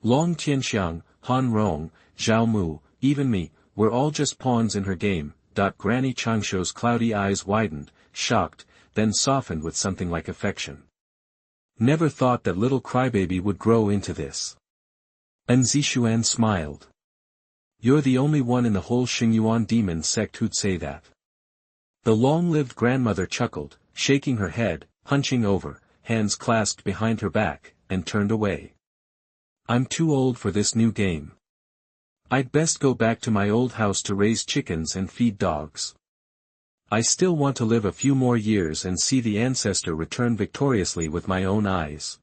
Long Tianxiang, Han Rong, Zhao Mu, even me, we're all just pawns in her game. Granny Changshou's cloudy eyes widened, shocked, then softened with something like affection. Never thought that little crybaby would grow into this. Zishuan smiled. You're the only one in the whole Shengyuan Demon Sect who'd say that. The long-lived grandmother chuckled, shaking her head, hunching over, hands clasped behind her back, and turned away. I'm too old for this new game. I'd best go back to my old house to raise chickens and feed dogs. I still want to live a few more years and see the ancestor return victoriously with my own eyes.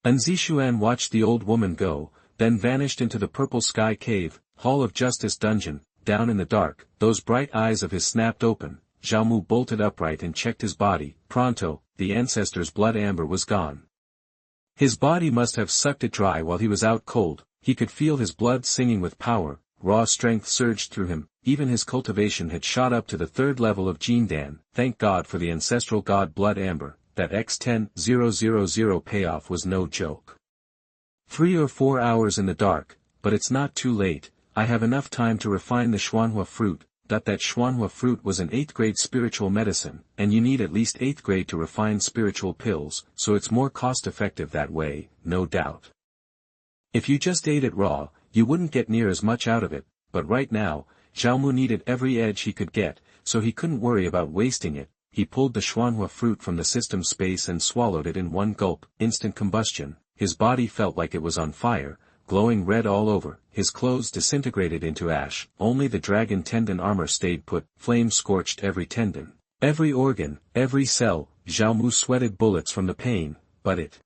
Zishuan watched the old woman go, then vanished into the purple sky cave, Hall of Justice dungeon. Down in the dark, those bright eyes of his snapped open. Zhao Mu bolted upright and checked his body. Pronto, the ancestor's blood amber was gone. His body must have sucked it dry while he was out cold. He could feel his blood singing with power, raw strength surged through him, even his cultivation had shot up to the 3rd level of Jindan. Thank God for the Ancestral God Blood Amber, that X10000 payoff was no joke. 3 or 4 hours in the dark, but it's not too late, I have enough time to refine the Xuanhua fruit. That Xuanhua fruit was an 8th grade spiritual medicine, and you need at least 8th grade to refine spiritual pills, so it's more cost-effective that way, no doubt. If you just ate it raw, you wouldn't get near as much out of it, but right now, Zhao Mu needed every edge he could get, so he couldn't worry about wasting it. He pulled the Xuanhua fruit from the system space and swallowed it in one gulp. Instant combustion. His body felt like it was on fire, glowing red all over. His clothes disintegrated into ash, only the dragon tendon armor stayed put. Flames scorched every tendon, every organ, every cell. Zhao Mu sweated bullets from the pain, but it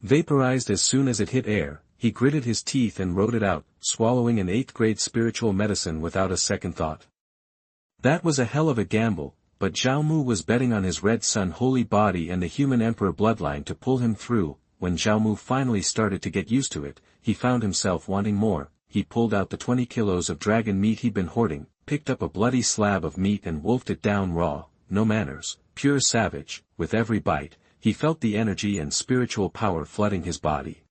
vaporized as soon as it hit air. He gritted his teeth and wrote it out, swallowing an 8th grade spiritual medicine without a second thought. That was a hell of a gamble, but Zhao Mu was betting on his red sun holy body and the human emperor bloodline to pull him through. When Zhao Mu finally started to get used to it, he found himself wanting more. He pulled out the 20 kilos of dragon meat he'd been hoarding, picked up a bloody slab of meat and wolfed it down raw, no manners, pure savage. With every bite, he felt the energy and spiritual power flooding his body.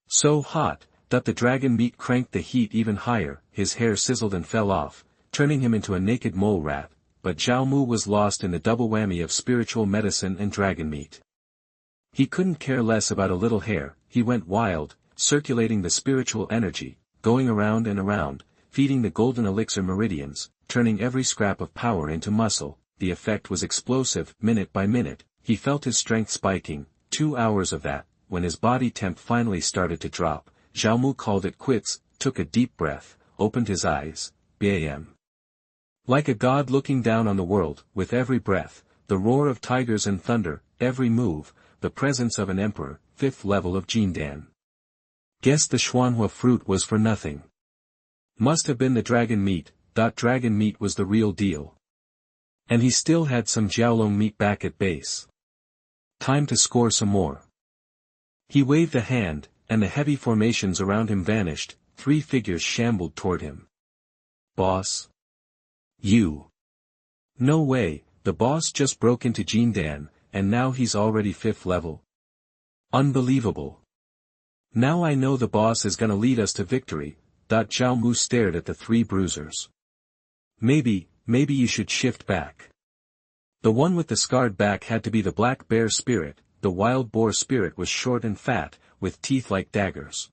So hot, that the dragon meat cranked the heat even higher. His hair sizzled and fell off, turning him into a naked mole rat, but Zhao Mu was lost in the double whammy of spiritual medicine and dragon meat. He couldn't care less about a little hair. He went wild, circulating the spiritual energy, going around and around, feeding the golden elixir meridians, turning every scrap of power into muscle. The effect was explosive. Minute by minute, he felt his strength spiking. 2 hours of that. When his body temp finally started to drop, Zhao Mu called it quits, took a deep breath, opened his eyes. Bam. Like a god looking down on the world. With every breath, the roar of tigers and thunder. Every move, the presence of an emperor. 5th level of Jindan. Guess the Xuanhua fruit was for nothing. Must have been the dragon meat. Dragon meat was the real deal. And he still had some jiaolong meat back at base. Time to score some more. He waved a hand, and the heavy formations around him vanished, 3 figures shambled toward him. Boss? You? No way, the boss just broke into Jindan, and now he's already 5th level. Unbelievable. Now I know the boss is gonna lead us to victory. Zhao Mu stared at the 3 bruisers. Maybe you should shift back. The one with the scarred back had to be the black bear spirit. The wild boar spirit was short and fat, with teeth like daggers.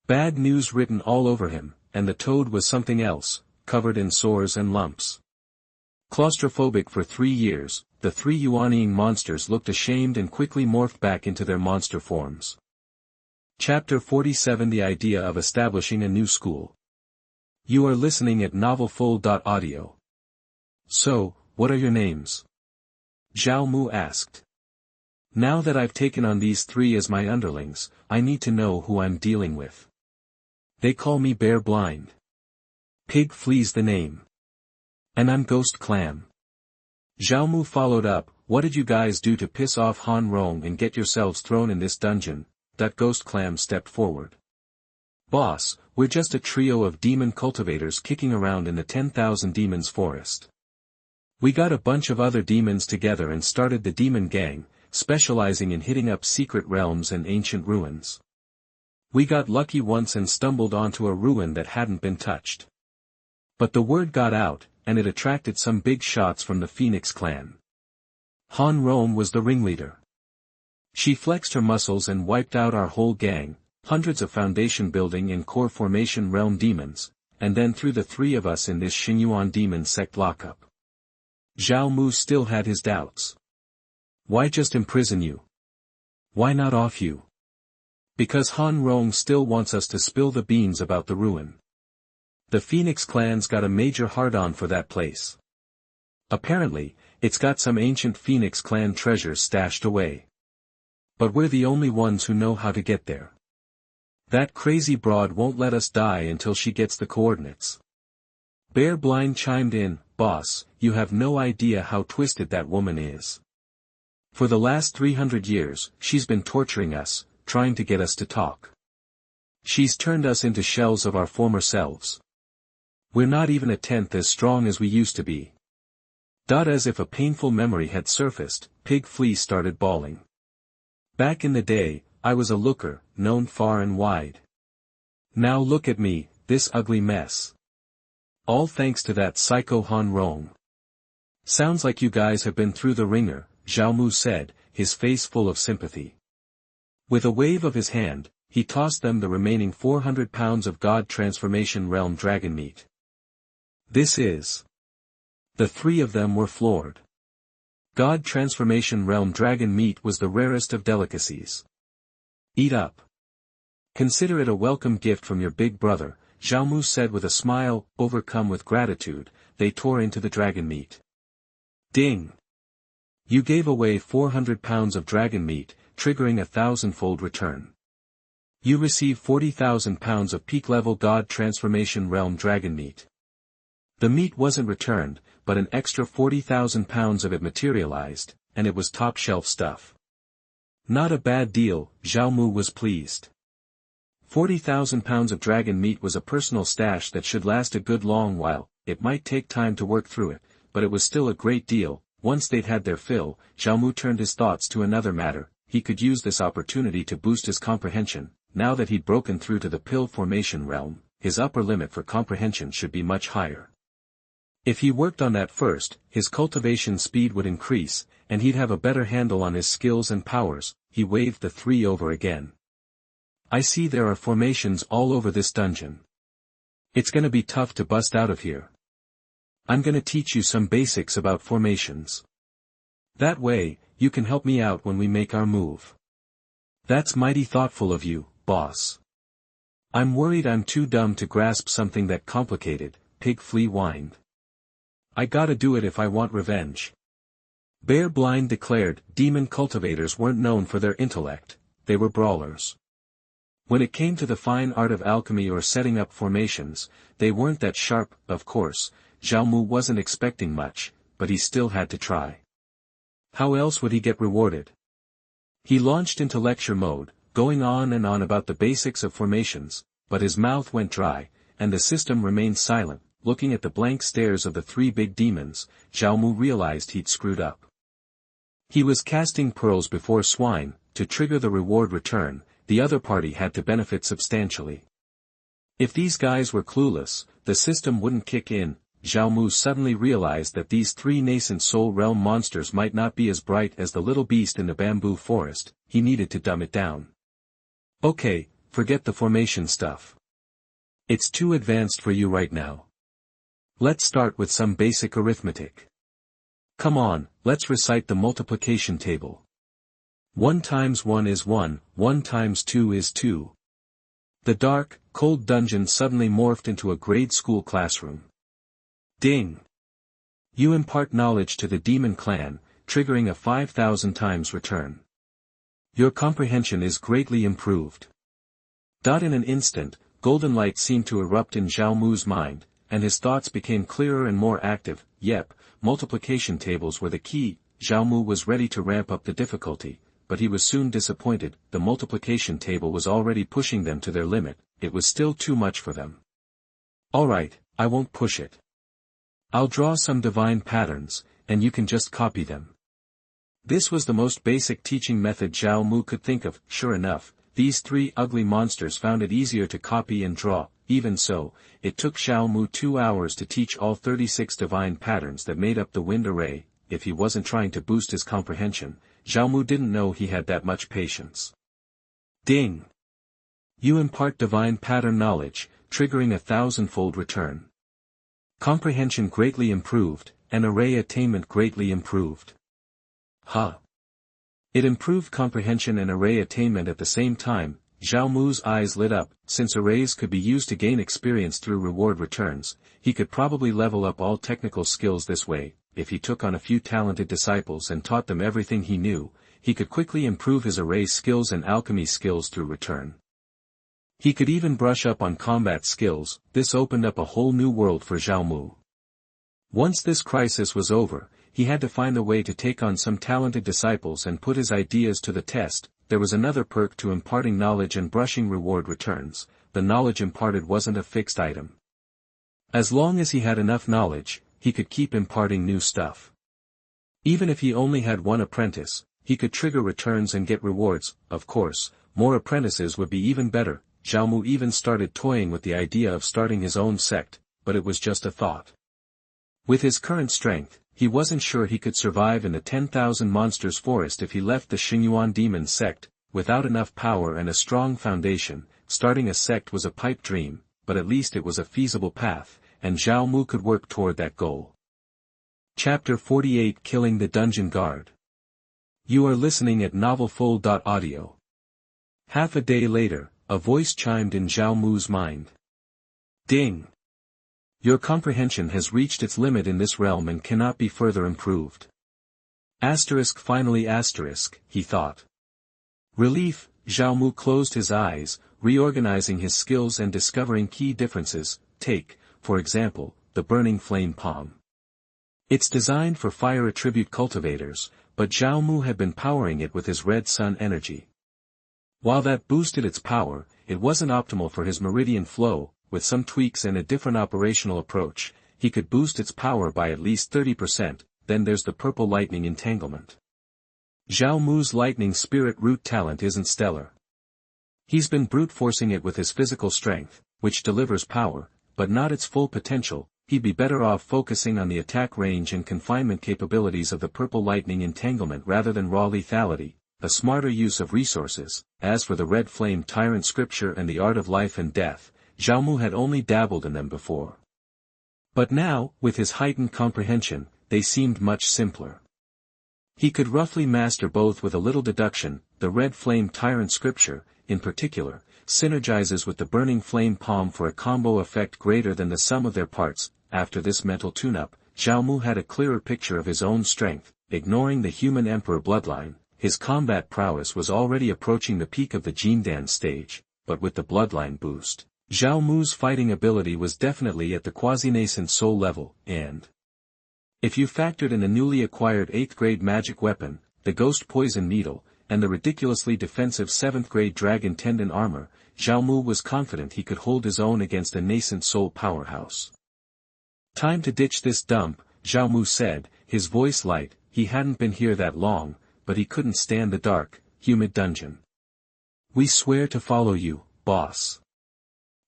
Bad news written all over him, and the toad was something else, covered in sores and lumps. Claustrophobic for 3 years, the 3 Yuanying monsters looked ashamed and quickly morphed back into their monster forms. Chapter 47: The Idea of Establishing a New School. You are listening at novelfull.audio. So, what are your names? Zhao Mu asked. Now that I've taken on these 3 as my underlings, I need to know who I'm dealing with. They call me Bear Blind. Pig Flea's the name. And I'm Ghost Clam. Zhao Mu followed up, what did you guys do to piss off Han Rong and get yourselves thrown in this dungeon? That Ghost Clam stepped forward. Boss, we're just a trio of demon cultivators kicking around in the 10,000 demons forest. We got a bunch of other demons together and started the demon gang, specializing in hitting up secret realms and ancient ruins. We got lucky once and stumbled onto a ruin that hadn't been touched. But the word got out, and it attracted some big shots from the Phoenix clan. Han Rong was the ringleader. She flexed her muscles and wiped out our whole gang, hundreds of foundation building and core formation realm demons, and then threw the 3 of us in this Shengyuan Demon Sect lockup. Zhao Mu still had his doubts. Why just imprison you? Why not off you? Because Han Rong still wants us to spill the beans about the ruin. The Phoenix clan's got a major hard-on for that place. Apparently, it's got some ancient Phoenix clan treasures stashed away. But we're the only ones who know how to get there. That crazy broad won't let us die until she gets the coordinates. Bear Blind chimed in, Boss, you have no idea how twisted that woman is. For the last 300 years, she's been torturing us, trying to get us to talk. She's turned us into shells of our former selves. We're not even a tenth as strong as we used to be. As if a painful memory had surfaced, Pig Flea started bawling. Back in the day, I was a looker, known far and wide. Now look at me, this ugly mess. All thanks to that psycho Han Rong. Sounds like you guys have been through the ringer, Zhao Mu said, his face full of sympathy. With a wave of his hand, he tossed them the remaining 400 pounds of God Transformation Realm dragon meat. This is. The 3 of them were floored. God Transformation Realm dragon meat was the rarest of delicacies. Eat up. Consider it a welcome gift from your big brother, Zhao Mu said with a smile, overcome with gratitude. They tore into the dragon meat. Ding! You gave away 400 pounds of dragon meat, triggering a 1,000-fold return. You receive 40,000 pounds of peak-level God Transformation Realm dragon meat. The meat wasn't returned, but an extra 40,000 pounds of it materialized, and it was top-shelf stuff. Not a bad deal, Zhao Mu was pleased. 40,000 pounds of dragon meat was a personal stash that should last a good long while. It might take time to work through it, but it was still a great deal. Once they'd had their fill, Zhao Mu turned his thoughts to another matter. He could use this opportunity to boost his comprehension. Now that he'd broken through to the pill formation realm, his upper limit for comprehension should be much higher. If he worked on that first, his cultivation speed would increase, and he'd have a better handle on his skills and powers. He waved the 3 over again. I see there are formations all over this dungeon. It's gonna be tough to bust out of here. I'm gonna teach you some basics about formations. That way, you can help me out when we make our move. That's mighty thoughtful of you, boss. I'm worried I'm too dumb to grasp something that complicated, Pig Flea whined. I gotta do it if I want revenge. Bear Blind declared, demon cultivators weren't known for their intellect, they were brawlers. When it came to the fine art of alchemy or setting up formations, they weren't that sharp. Of course, Zhao Mu wasn't expecting much, but he still had to try. How else would he get rewarded? He launched into lecture mode, going on and on about the basics of formations, but his mouth went dry, and the system remained silent. Looking at the blank stares of the three big demons, Zhao Mu realized he'd screwed up. He was casting pearls before swine. To trigger the reward return, the other party had to benefit substantially. If these guys were clueless, the system wouldn't kick in. Zhao Mu suddenly realized that these three nascent soul realm monsters might not be as bright as the little beast in the bamboo forest. He needed to dumb it down. Okay, forget the formation stuff. It's too advanced for you right now. Let's start with some basic arithmetic. Come on, let's recite the multiplication table. 1 times 1 is 1, 1 times 2 is 2. The dark, cold dungeon suddenly morphed into a grade school classroom. Ding! You impart knowledge to the demon clan, triggering a 5,000 times return. Your comprehension is greatly improved. In an instant, golden light seemed to erupt in Zhao Mu's mind, and his thoughts became clearer and more active. Yep, multiplication tables were the key. Zhao Mu was ready to ramp up the difficulty, but he was soon disappointed. The multiplication table was already pushing them to their limit. It was still too much for them. Alright, I won't push it. I'll draw some divine patterns, and you can just copy them. This was the most basic teaching method Zhao Mu could think of. Sure enough, these three ugly monsters found it easier to copy and draw. Even so, it took Zhao Mu 2 hours to teach all 36 divine patterns that made up the wind array. If he wasn't trying to boost his comprehension, Zhao Mu didn't know he had that much patience. Ding! You impart divine pattern knowledge, triggering a 1,000-fold return. Comprehension greatly improved, and array attainment greatly improved. Huh! It improved comprehension and array attainment at the same time. Zhao Mu's eyes lit up. Since arrays could be used to gain experience through reward returns, he could probably level up all technical skills this way. If he took on a few talented disciples and taught them everything he knew, he could quickly improve his array skills and alchemy skills through return. He could even brush up on combat skills. This opened up a whole new world for Zhao Mu. Once this crisis was over, he had to find a way to take on some talented disciples and put his ideas to the test. There was another perk to imparting knowledge and brushing reward returns. The knowledge imparted wasn't a fixed item. As long as he had enough knowledge, he could keep imparting new stuff. Even if he only had one apprentice, he could trigger returns and get rewards. Of course, more apprentices would be even better. Zhao Mu even started toying with the idea of starting his own sect, but it was just a thought. With his current strength, he wasn't sure he could survive in the 10,000 monsters forest if he left the Shengyuan Demon Sect. Without enough power and a strong foundation, starting a sect was a pipe dream, but at least it was a feasible path, and Zhao Mu could work toward that goal. Chapter 48 Killing the Dungeon Guard. You are listening at novelfull.audio. Half a day later, a voice chimed in Zhao Mu's mind. Ding! Your comprehension has reached its limit in this realm and cannot be further improved. Finally, he thought. Relief, Zhao Mu closed his eyes, reorganizing his skills and discovering key differences. Take, for example, the burning flame palm. It's designed for fire attribute cultivators, but Zhao Mu had been powering it with his red sun energy. While that boosted its power, it wasn't optimal for his meridian flow. With some tweaks and a different operational approach, he could boost its power by at least 30%. Then there's the purple lightning entanglement. Zhao Mu's lightning spirit root talent isn't stellar. He's been brute forcing it with his physical strength, which delivers power, but not its full potential. He'd be better off focusing on the attack range and confinement capabilities of the purple lightning entanglement rather than raw lethality, a smarter use of resources. As for the red flame tyrant scripture and the art of life and death, Zhao Mu had only dabbled in them before. But now, with his heightened comprehension, they seemed much simpler. He could roughly master both with a little deduction. The red flame tyrant scripture, in particular, synergizes with the burning flame palm for a combo effect greater than the sum of their parts. After this mental tune-up, Zhao Mu had a clearer picture of his own strength. Ignoring the human emperor bloodline, his combat prowess was already approaching the peak of the Jindan stage, but with the bloodline boost, Zhao Mu's fighting ability was definitely at the quasi-nascent soul level, and If you factored in a newly acquired 8th grade magic weapon, the ghost poison needle, and the ridiculously defensive 7th grade dragon tendon armor, Zhao Mu was confident he could hold his own against a nascent soul powerhouse. Time to ditch this dump, Zhao Mu said, his voice light. He hadn't been here that long, but he couldn't stand the dark, humid dungeon. We swear to follow you, boss.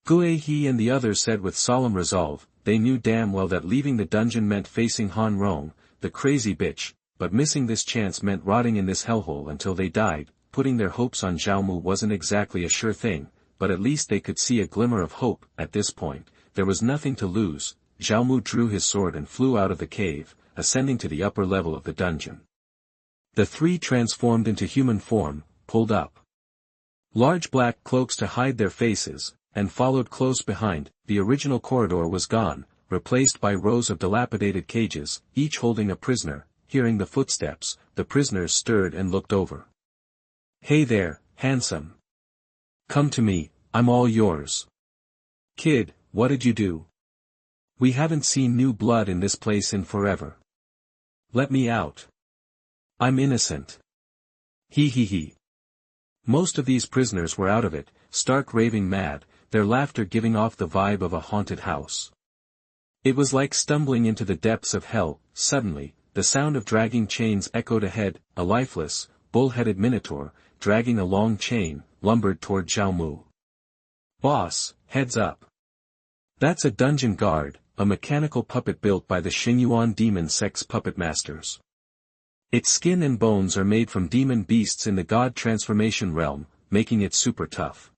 Gue He and the others said with solemn resolve. They knew damn well that leaving the dungeon meant facing Han Rong, the crazy bitch, but missing this chance meant rotting in this hellhole until they died. Putting their hopes on Zhao Mu wasn't exactly a sure thing, but at least they could see a glimmer of hope. At this point, there was nothing to lose. Zhao Mu drew his sword and flew out of the cave, ascending to the upper level of the dungeon. The three transformed into human form, pulled up large black cloaks to hide their faces, and followed close behind. The original corridor was gone, replaced by rows of dilapidated cages, each holding a prisoner. Hearing the footsteps, the prisoners stirred and looked over. Hey there, handsome. Come to me, I'm all yours. Kid, what did you do? We haven't seen new blood in this place in forever. Let me out. I'm innocent. He. Most of these prisoners were out of it, stark raving mad, their laughter giving off the vibe of a haunted house. It was like stumbling into the depths of hell. Suddenly, the sound of dragging chains echoed ahead. A lifeless, bull-headed minotaur, dragging a long chain, lumbered toward Zhao Mu. Boss, heads up. That's a dungeon guard, a mechanical puppet built by the Shengyuan Demon Sect's puppet masters. Its skin and bones are made from demon beasts in the god transformation realm, making it super tough.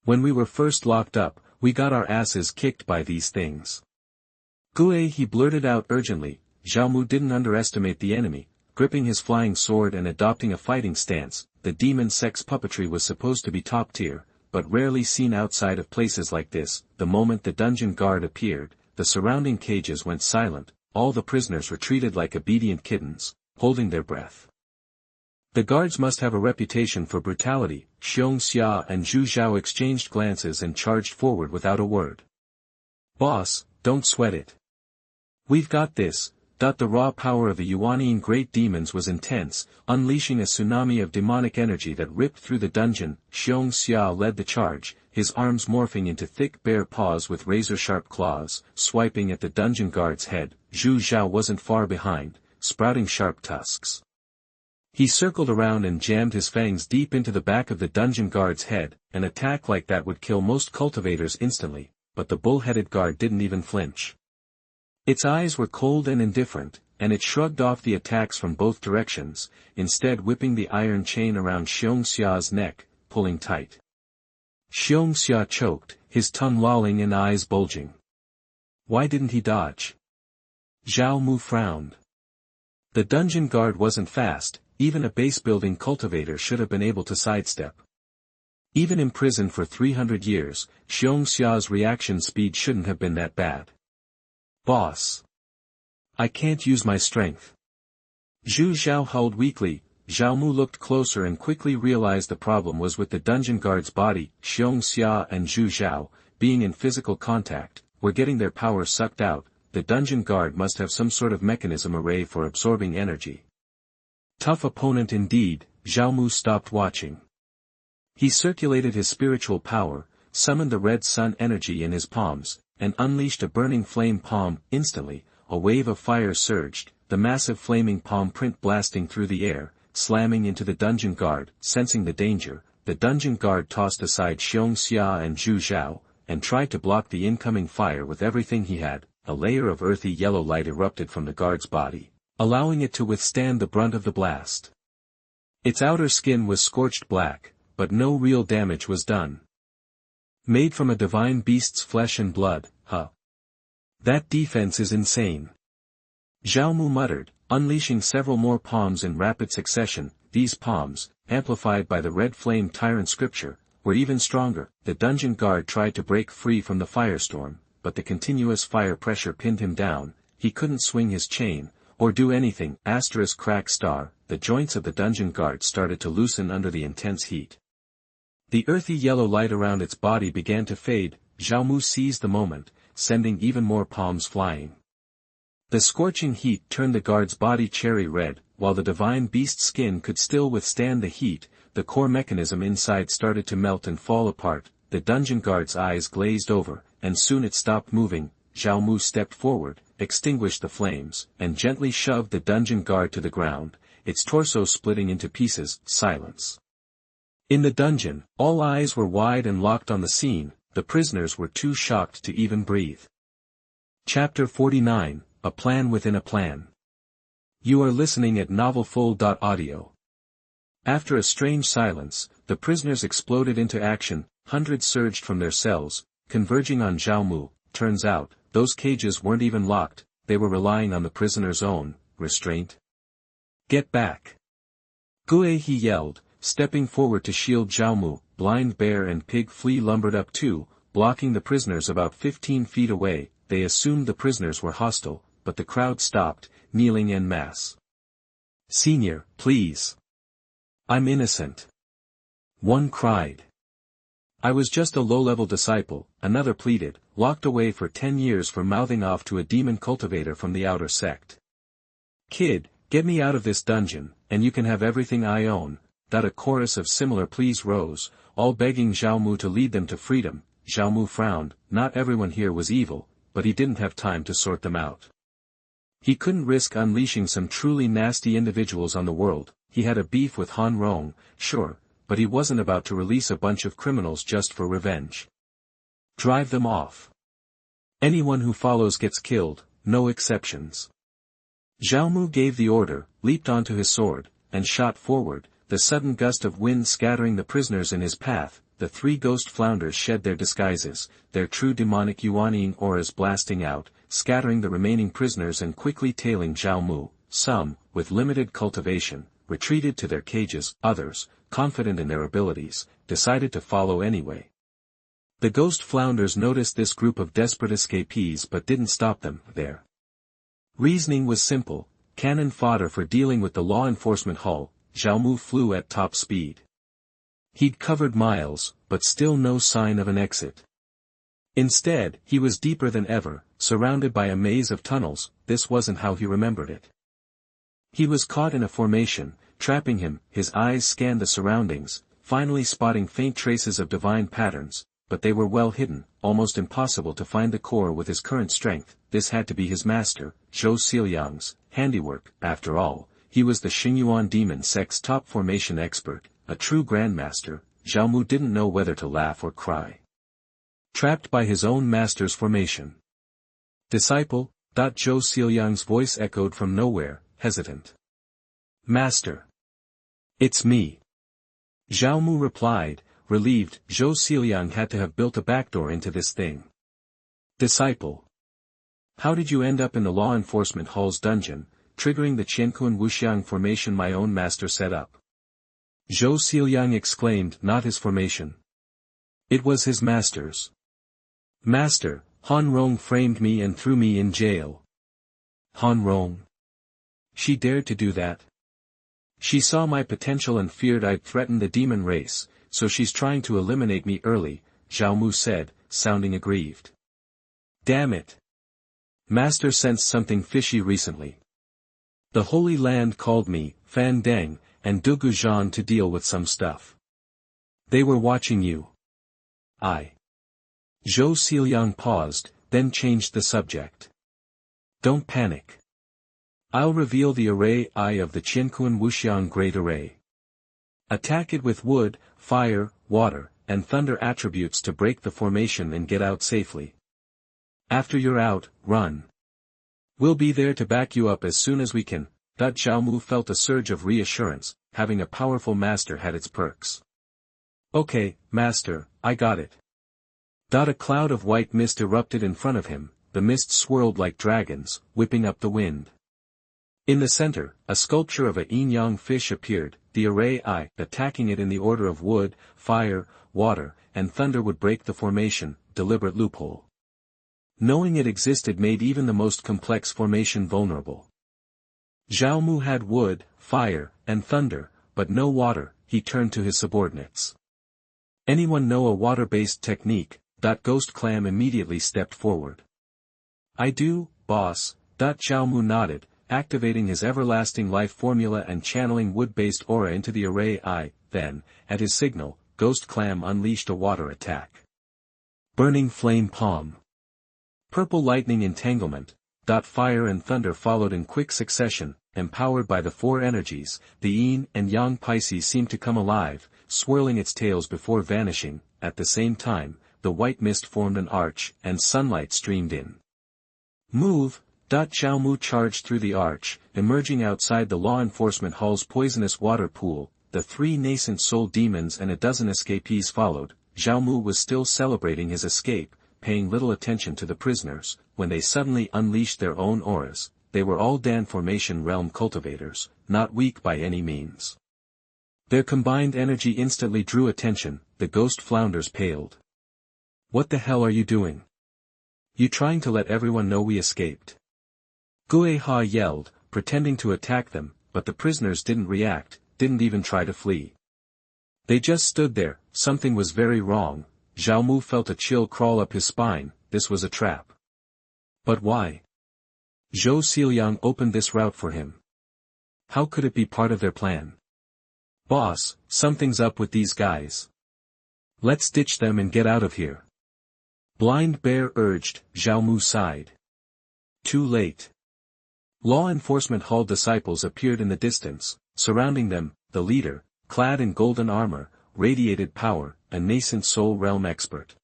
When we were first locked up, we got our asses kicked by these things. Gue He blurted out urgently. Zhao Mu didn't underestimate the enemy. Gripping his flying sword and adopting a fighting stance, the demon sect's puppetry was supposed to be top tier, but rarely seen outside of places like this. The moment the dungeon guard appeared, the surrounding cages went silent. All the prisoners retreated like obedient kittens, holding their breath. The guards must have a reputation for brutality. Xiong Xia and Zhu Zhao exchanged glances and charged forward without a word. Boss, don't sweat it. We've got this. The raw power of the Yuanying great demons was intense, unleashing a tsunami of demonic energy that ripped through the dungeon. Xiong Xia led the charge, his arms morphing into thick bare paws with razor-sharp claws, swiping at the dungeon guard's head. Zhu Zhao wasn't far behind, sprouting sharp tusks. He circled around and jammed his fangs deep into the back of the dungeon guard's head. An attack like that would kill most cultivators instantly, but the bull-headed guard didn't even flinch. Its eyes were cold and indifferent, and it shrugged off the attacks from both directions, instead whipping the iron chain around Xiong Xia's neck, pulling tight. Xiong Xia choked, his tongue lolling and eyes bulging. Why didn't he dodge? Zhao Mu frowned. The dungeon guard wasn't fast. Even a base-building cultivator should have been able to sidestep. Even imprisoned for 300 years, Xiong Xia's reaction speed shouldn't have been that bad. Boss. I can't use my strength. Zhu Zhao howled weakly. Zhao Mu looked closer and quickly realized the problem was with the dungeon guard's body. Xiong Xia and Zhu Zhao, being in physical contact, were getting their power sucked out. The dungeon guard must have some sort of mechanism array for absorbing energy. Tough opponent indeed. Zhao Mu stopped watching. He circulated his spiritual power, summoned the red sun energy in his palms, and unleashed a burning flame palm. Instantly, a wave of fire surged, the massive flaming palm print blasting through the air, slamming into the dungeon guard. Sensing the danger, the dungeon guard tossed aside Xiong Xia and Zhu Zhao, and tried to block the incoming fire with everything he had. A layer of earthy yellow light erupted from the guard's body, allowing it to withstand the brunt of the blast. Its outer skin was scorched black, but no real damage was done. Made from a divine beast's flesh and blood, huh? That defense is insane. Zhao Mu muttered, unleashing several more palms in rapid succession. These palms, amplified by the red flame tyrant scripture, were even stronger. The dungeon guard tried to break free from the firestorm, but the continuous fire pressure pinned him down. He couldn't swing his chain, or do anything. The joints of the dungeon guard started to loosen under the intense heat. The earthy yellow light around its body began to fade. Zhao Mu seized the moment, sending even more palms flying. The scorching heat turned the guard's body cherry red, while the divine beast's skin could still withstand the heat. The core mechanism inside started to melt and fall apart. The dungeon guard's eyes glazed over, and soon it stopped moving. Zhao Mu stepped forward, extinguished the flames, and gently shoved the dungeon guard to the ground, its torso splitting into pieces. Silence. In the dungeon, all eyes were wide and locked on the scene. The prisoners were too shocked to even breathe. Chapter 49, A Plan Within a Plan. You are listening at novelfull.audio. After a strange silence, the prisoners exploded into action. Hundreds surged from their cells, converging on Zhao Mu. Turns out, those cages weren't even locked, they were relying on the prisoner's own restraint. Get back! Gue, he yelled, stepping forward to shield Zhao Mu. Blind Bear and Pig Flea lumbered up too, blocking the prisoners about 15 feet away. They assumed the prisoners were hostile, but the crowd stopped, kneeling en masse. Senior, please. I'm innocent. One cried. I was just a low-level disciple, another pleaded, locked away for 10 years for mouthing off to a demon cultivator from the outer sect. Kid, get me out of this dungeon, and you can have everything I own. That a chorus of similar pleas rose, all begging Zhao Mu to lead them to freedom. Zhao Mu frowned. Not everyone here was evil, but he didn't have time to sort them out. He couldn't risk unleashing some truly nasty individuals on the world. He had a beef with Han Rong, sure, but he wasn't about to release a bunch of criminals just for revenge. Drive them off. Anyone who follows gets killed, no exceptions. Zhao Mu gave the order, leaped onto his sword, and shot forward, the sudden gust of wind scattering the prisoners in his path. The three ghost flounders shed their disguises, their true demonic Yuanying auras blasting out, scattering the remaining prisoners and quickly tailing Zhao Mu. Some, with limited cultivation, retreated to their cages. Others, confident in their abilities, decided to follow anyway. The ghost flounders noticed this group of desperate escapees but didn't stop them. Their reasoning was simple: cannon fodder for dealing with the law enforcement hull. Zhao Mu flew at top speed. He'd covered miles, but still no sign of an exit. Instead, he was deeper than ever, surrounded by a maze of tunnels. This wasn't how he remembered it. He was caught in a formation, trapping him. His eyes scanned the surroundings, finally spotting faint traces of divine patterns, but they were well hidden, almost impossible to find the core with his current strength. This had to be his master, Zhou Xiaoyang's handiwork. After all, he was the Shengyuan Demon Sect's top formation expert, a true grandmaster. Zhao Mu didn't know whether to laugh or cry. Trapped by his own master's formation. Disciple, Zhou Xiaoyang's voice echoed from nowhere, hesitant. Master. It's me. Zhao Mu replied, relieved. Zhou Xiaoyang had to have built a backdoor into this thing. Disciple. How did you end up in the law enforcement hall's dungeon, triggering the Qianquan Wuxiang formation my own master set up? Zhou Xiaoyang exclaimed. Not his formation. It was his master's. Master, Han Rong framed me and threw me in jail. Han Rong. She dared to do that? She saw my potential and feared I'd threaten the demon race, so she's trying to eliminate me early, Zhao Mu said, sounding aggrieved. Damn it. Master sensed something fishy recently. The Holy Land called me, Fan Deng, and Dugu Zhan to deal with some stuff. They were watching you. Zhou Xiaoyang paused, then changed the subject. Don't panic. I'll reveal the array I of the Qianquan Wuxiang Great Array. Attack it with wood, fire, water, and thunder attributes to break the formation and get out safely. After you're out, run. We'll be there to back you up as soon as we can. Zhao Mu felt a surge of reassurance. Having a powerful master had its perks. Okay, master, I got it. A cloud of white mist erupted in front of him. The mist swirled like dragons, whipping up the wind. In the center, a sculpture of a yin-yang fish appeared. The array I, attacking it in the order of wood, fire, water, and thunder would break the formation. Deliberate loophole. Knowing it existed made even the most complex formation vulnerable. Zhao Mu had wood, fire, and thunder, but no water. He turned to his subordinates. Anyone know a water-based technique? Ghost Clam immediately stepped forward. I do, boss, Zhao Mu nodded, activating his everlasting life formula and channeling wood-based aura into the array. Then, at his signal, Ghost Clam unleashed a water attack. Burning Flame Palm. Purple Lightning Entanglement. Fire and thunder followed in quick succession, empowered by the four energies. The Yin and Yang Pisces seemed to come alive, swirling its tails before vanishing. At the same time, the white mist formed an arch, and sunlight streamed in. Move! Zhao Mu charged through the arch, emerging outside the law enforcement hall's poisonous water pool. The three nascent soul demons and a dozen escapees followed. Zhao Mu was still celebrating his escape, paying little attention to the prisoners, when they suddenly unleashed their own auras. They were all Dan Formation realm cultivators, not weak by any means. Their combined energy instantly drew attention. The ghost flounders paled. "What the hell are you doing? You trying to let everyone know we escaped?" Gueha yelled, pretending to attack them, but the prisoners didn't react, didn't even try to flee. They just stood there. Something was very wrong. Zhao Mu felt a chill crawl up his spine. This was a trap. But why? Zhou Xiaoyang opened this route for him. How could it be part of their plan? "Boss, something's up with these guys. Let's ditch them and get out of here." Blind Bear urged. Zhao Mu sighed. Too late. Law enforcement hall disciples appeared in the distance. Surrounding them, the leader, clad in golden armor, radiated power, a nascent soul realm expert.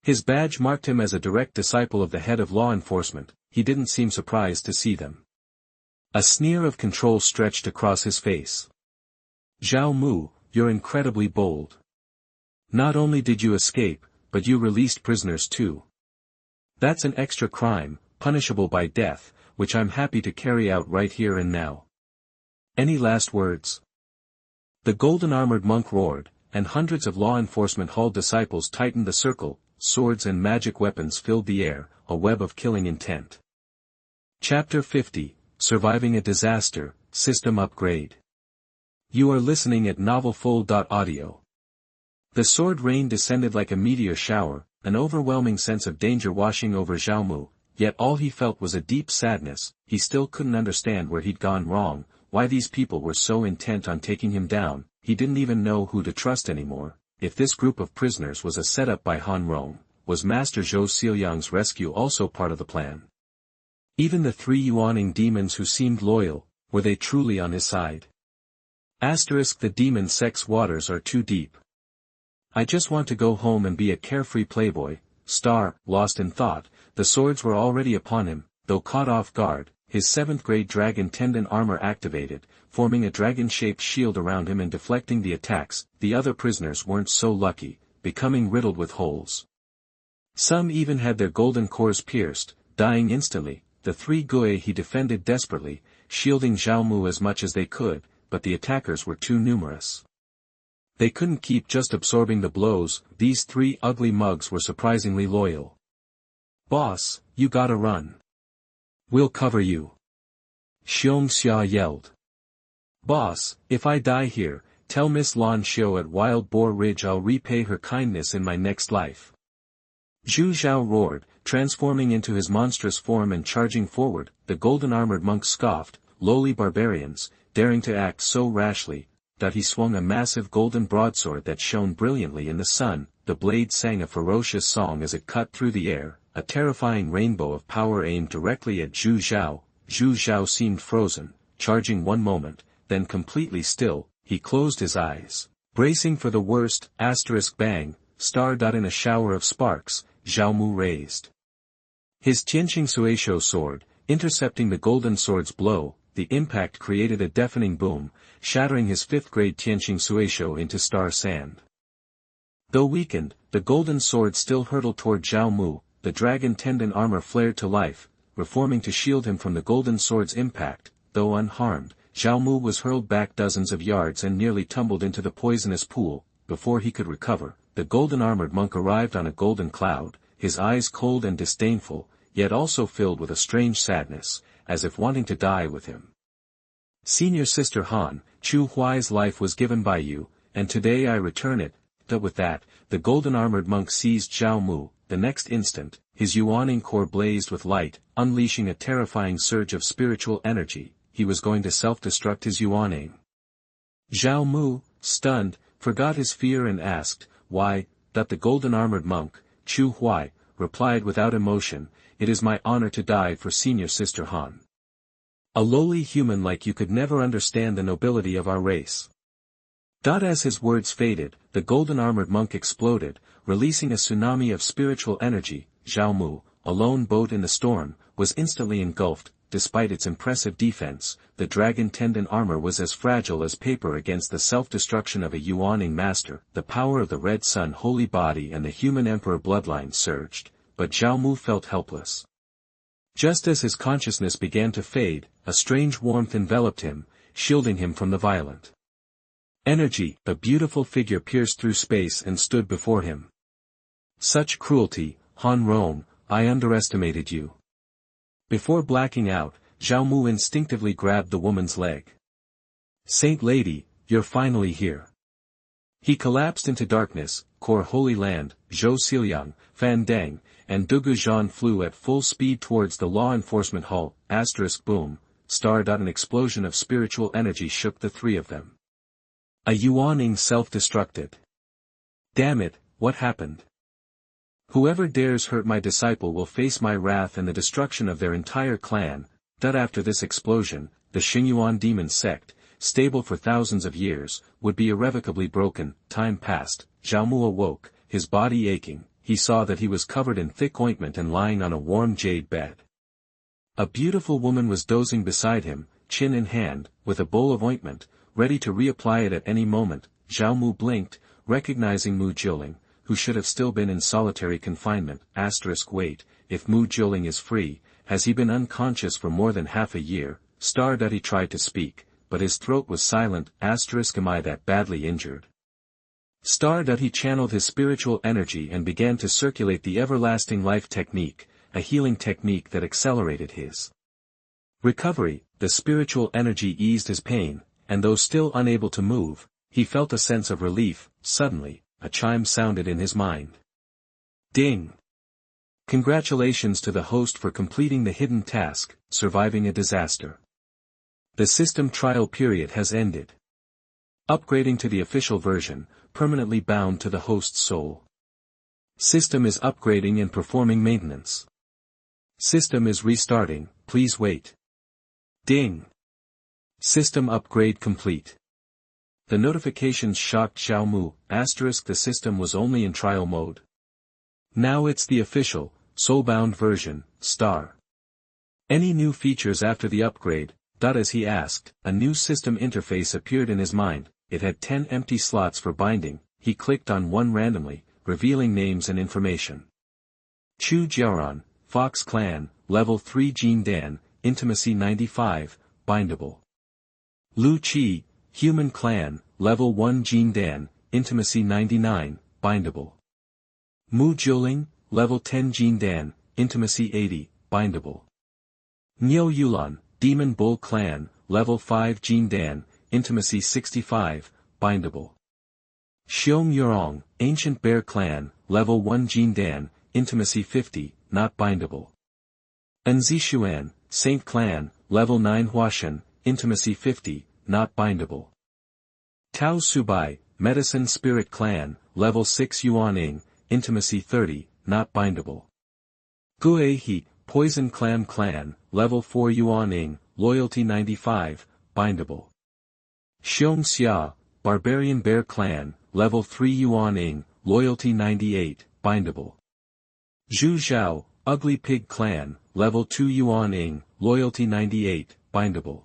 His badge marked him as a direct disciple of the head of law enforcement. He didn't seem surprised to see them. A sneer of control stretched across his face. "Zhao Mu, you're incredibly bold. Not only did you escape, but you released prisoners too. That's an extra crime, punishable by death, which I'm happy to carry out right here and now. Any last words?" The golden-armored monk roared, and hundreds of law enforcement hall disciples tightened the circle. Swords and magic weapons filled the air, a web of killing intent. Chapter 50, Surviving a Disaster, System Upgrade. You are listening at novelfull.audio. The sword rain descended like a meteor shower, an overwhelming sense of danger washing over Zhao Mu, yet all he felt was a deep sadness. He still couldn't understand where he'd gone wrong, why these people were so intent on taking him down. He didn't even know who to trust anymore. If this group of prisoners was a setup by Han Rong, was Master Zhou Xiaoyang's rescue also part of the plan? Even the three Yuanying demons who seemed loyal, were they truly on his side? The demon sect's waters are too deep. I just want to go home and be a carefree playboy. Lost in thought, the swords were already upon him. Though caught off guard, his 7th-grade dragon tendon armor activated, forming a dragon-shaped shield around him and deflecting the attacks. The other prisoners weren't so lucky, becoming riddled with holes. Some even had their golden cores pierced, dying instantly. The three Gue he defended desperately, shielding Zhao Mu as much as they could, but the attackers were too numerous. They couldn't keep just absorbing the blows. These three ugly mugs were surprisingly loyal. "Boss, you gotta run. We'll cover you." Xiong Xia yelled. "Boss, if I die here, tell Miss Lan Xiu at Wild Boar Ridge I'll repay her kindness in my next life." Zhu Zhao roared, transforming into his monstrous form and charging forward. The golden-armored monk scoffed. Lowly barbarians, daring to act so rashly, that he swung a massive golden broadsword that shone brilliantly in the sun. The blade sang a ferocious song as it cut through the air, a terrifying rainbow of power aimed directly at Zhu Zhao. Zhu Zhao seemed frozen, charging one moment, then completely still. He closed his eyes, bracing for the worst. Bang, in a shower of sparks, Zhao Mu raised his Tianqing Suisho sword, intercepting the golden sword's blow. The impact created a deafening boom, shattering his 5th-grade Tianqing Suisho into star sand. Though weakened, the golden sword still hurtled toward Zhao Mu. The dragon tendon armor flared to life, reforming to shield him from the golden sword's impact. Though unharmed, Zhao Mu was hurled back dozens of yards and nearly tumbled into the poisonous pool. Before he could recover, the golden-armored monk arrived on a golden cloud, his eyes cold and disdainful, yet also filled with a strange sadness, as if wanting to die with him. "Senior Sister Han, Chu Huai's life was given by you, and today I return it." With that, the golden-armored monk seized Zhao Mu, the next instant, his Yuanying core blazed with light, unleashing a terrifying surge of spiritual energy. He was going to self-destruct his Yuanying. Zhao Mu, stunned, forgot his fear and asked, "Why?" That the golden-armored monk, Chu Huai, replied without emotion, "It is my honor to die for Senior Sister Han. A lowly human like you could never understand the nobility of our race." As his words faded, the golden-armored monk exploded, releasing a tsunami of spiritual energy. Zhao Mu, a lone boat in the storm, was instantly engulfed. Despite its impressive defense, the dragon tendon armor was as fragile as paper against the self-destruction of a Yuanying master. The power of the Red Sun holy body and the human emperor bloodline surged, but Zhao Mu felt helpless. Just as his consciousness began to fade, a strange warmth enveloped him, shielding him from the violent energy. A beautiful figure pierced through space and stood before him. "Such cruelty, Han Rong, I underestimated you." Before blacking out, Zhao Mu instinctively grabbed the woman's leg. "Saint Lady, you're finally here." He collapsed into darkness. Core Holy Land, Zhou Xiliang, Fan Deng, and Dugu Zhan flew at full speed towards the law enforcement hall. Boom, star. An explosion of spiritual energy shook the three of them. A Yuanying self-destructed. Damn it, what happened? Whoever dares hurt my disciple will face my wrath and the destruction of their entire clan. After this explosion, the Shengyuan Demon Sect, stable for thousands of years, would be irrevocably broken. Time passed. Zhao Mu awoke, his body aching. He saw that he was covered in thick ointment and lying on a warm jade bed. A beautiful woman was dozing beside him, chin in hand, with a bowl of ointment, ready to reapply it at any moment. Zhao Mu blinked, recognizing Mu Jiling, who should have still been in solitary confinement. Wait, if Mu Jiling is free, has he been unconscious for more than half a year? He tried to speak, but his throat was silent. Am I that badly injured? He channeled his spiritual energy and began to circulate the everlasting life technique, a healing technique that accelerated his recovery. The spiritual energy eased his pain, and though still unable to move, he felt a sense of relief. Suddenly, a chime sounded in his mind. Ding! Congratulations to the host for completing the hidden task, surviving a disaster. The system trial period has ended. Upgrading to the official version, permanently bound to the host's soul. System is upgrading and performing maintenance. System is restarting, please wait. Ding! System upgrade complete. The notifications shocked Zhao Mu. The system was only in trial mode. Now it's the official, soulbound version. Any new features after the upgrade? As he asked, a new system interface appeared in his mind. It had 10 empty slots for binding. He clicked on one randomly, revealing names and information. Chu Jiaran, Fox Clan, Level 3 Jindan, Intimacy 95, bindable. Lu Qi, Human Clan, Level 1 Jindan, Intimacy 99, bindable. Mu Jiling, Level 10 Jindan, Intimacy 80, bindable. Niu Yulan, Demon Bull Clan, Level 5 Jindan, Intimacy 65, bindable. Xiong Yurong, Ancient Bear Clan, Level 1 Jindan, Intimacy 50, not bindable. Anzishuan, Saint Clan, Level 9 Huashan, Intimacy 50, not bindable. Tao Subai, Medicine Spirit Clan, Level 6 Yuanying, Intimacy 30, not bindable. Gue He, Poison Clan, Level 4 Yuanying, Loyalty 95, bindable. Xiong Xia, Barbarian Bear Clan, Level 3 Yuanying, Loyalty 98, bindable. Zhu Zhao, Ugly Pig Clan, Level 2 Yuanying, Loyalty 98, bindable.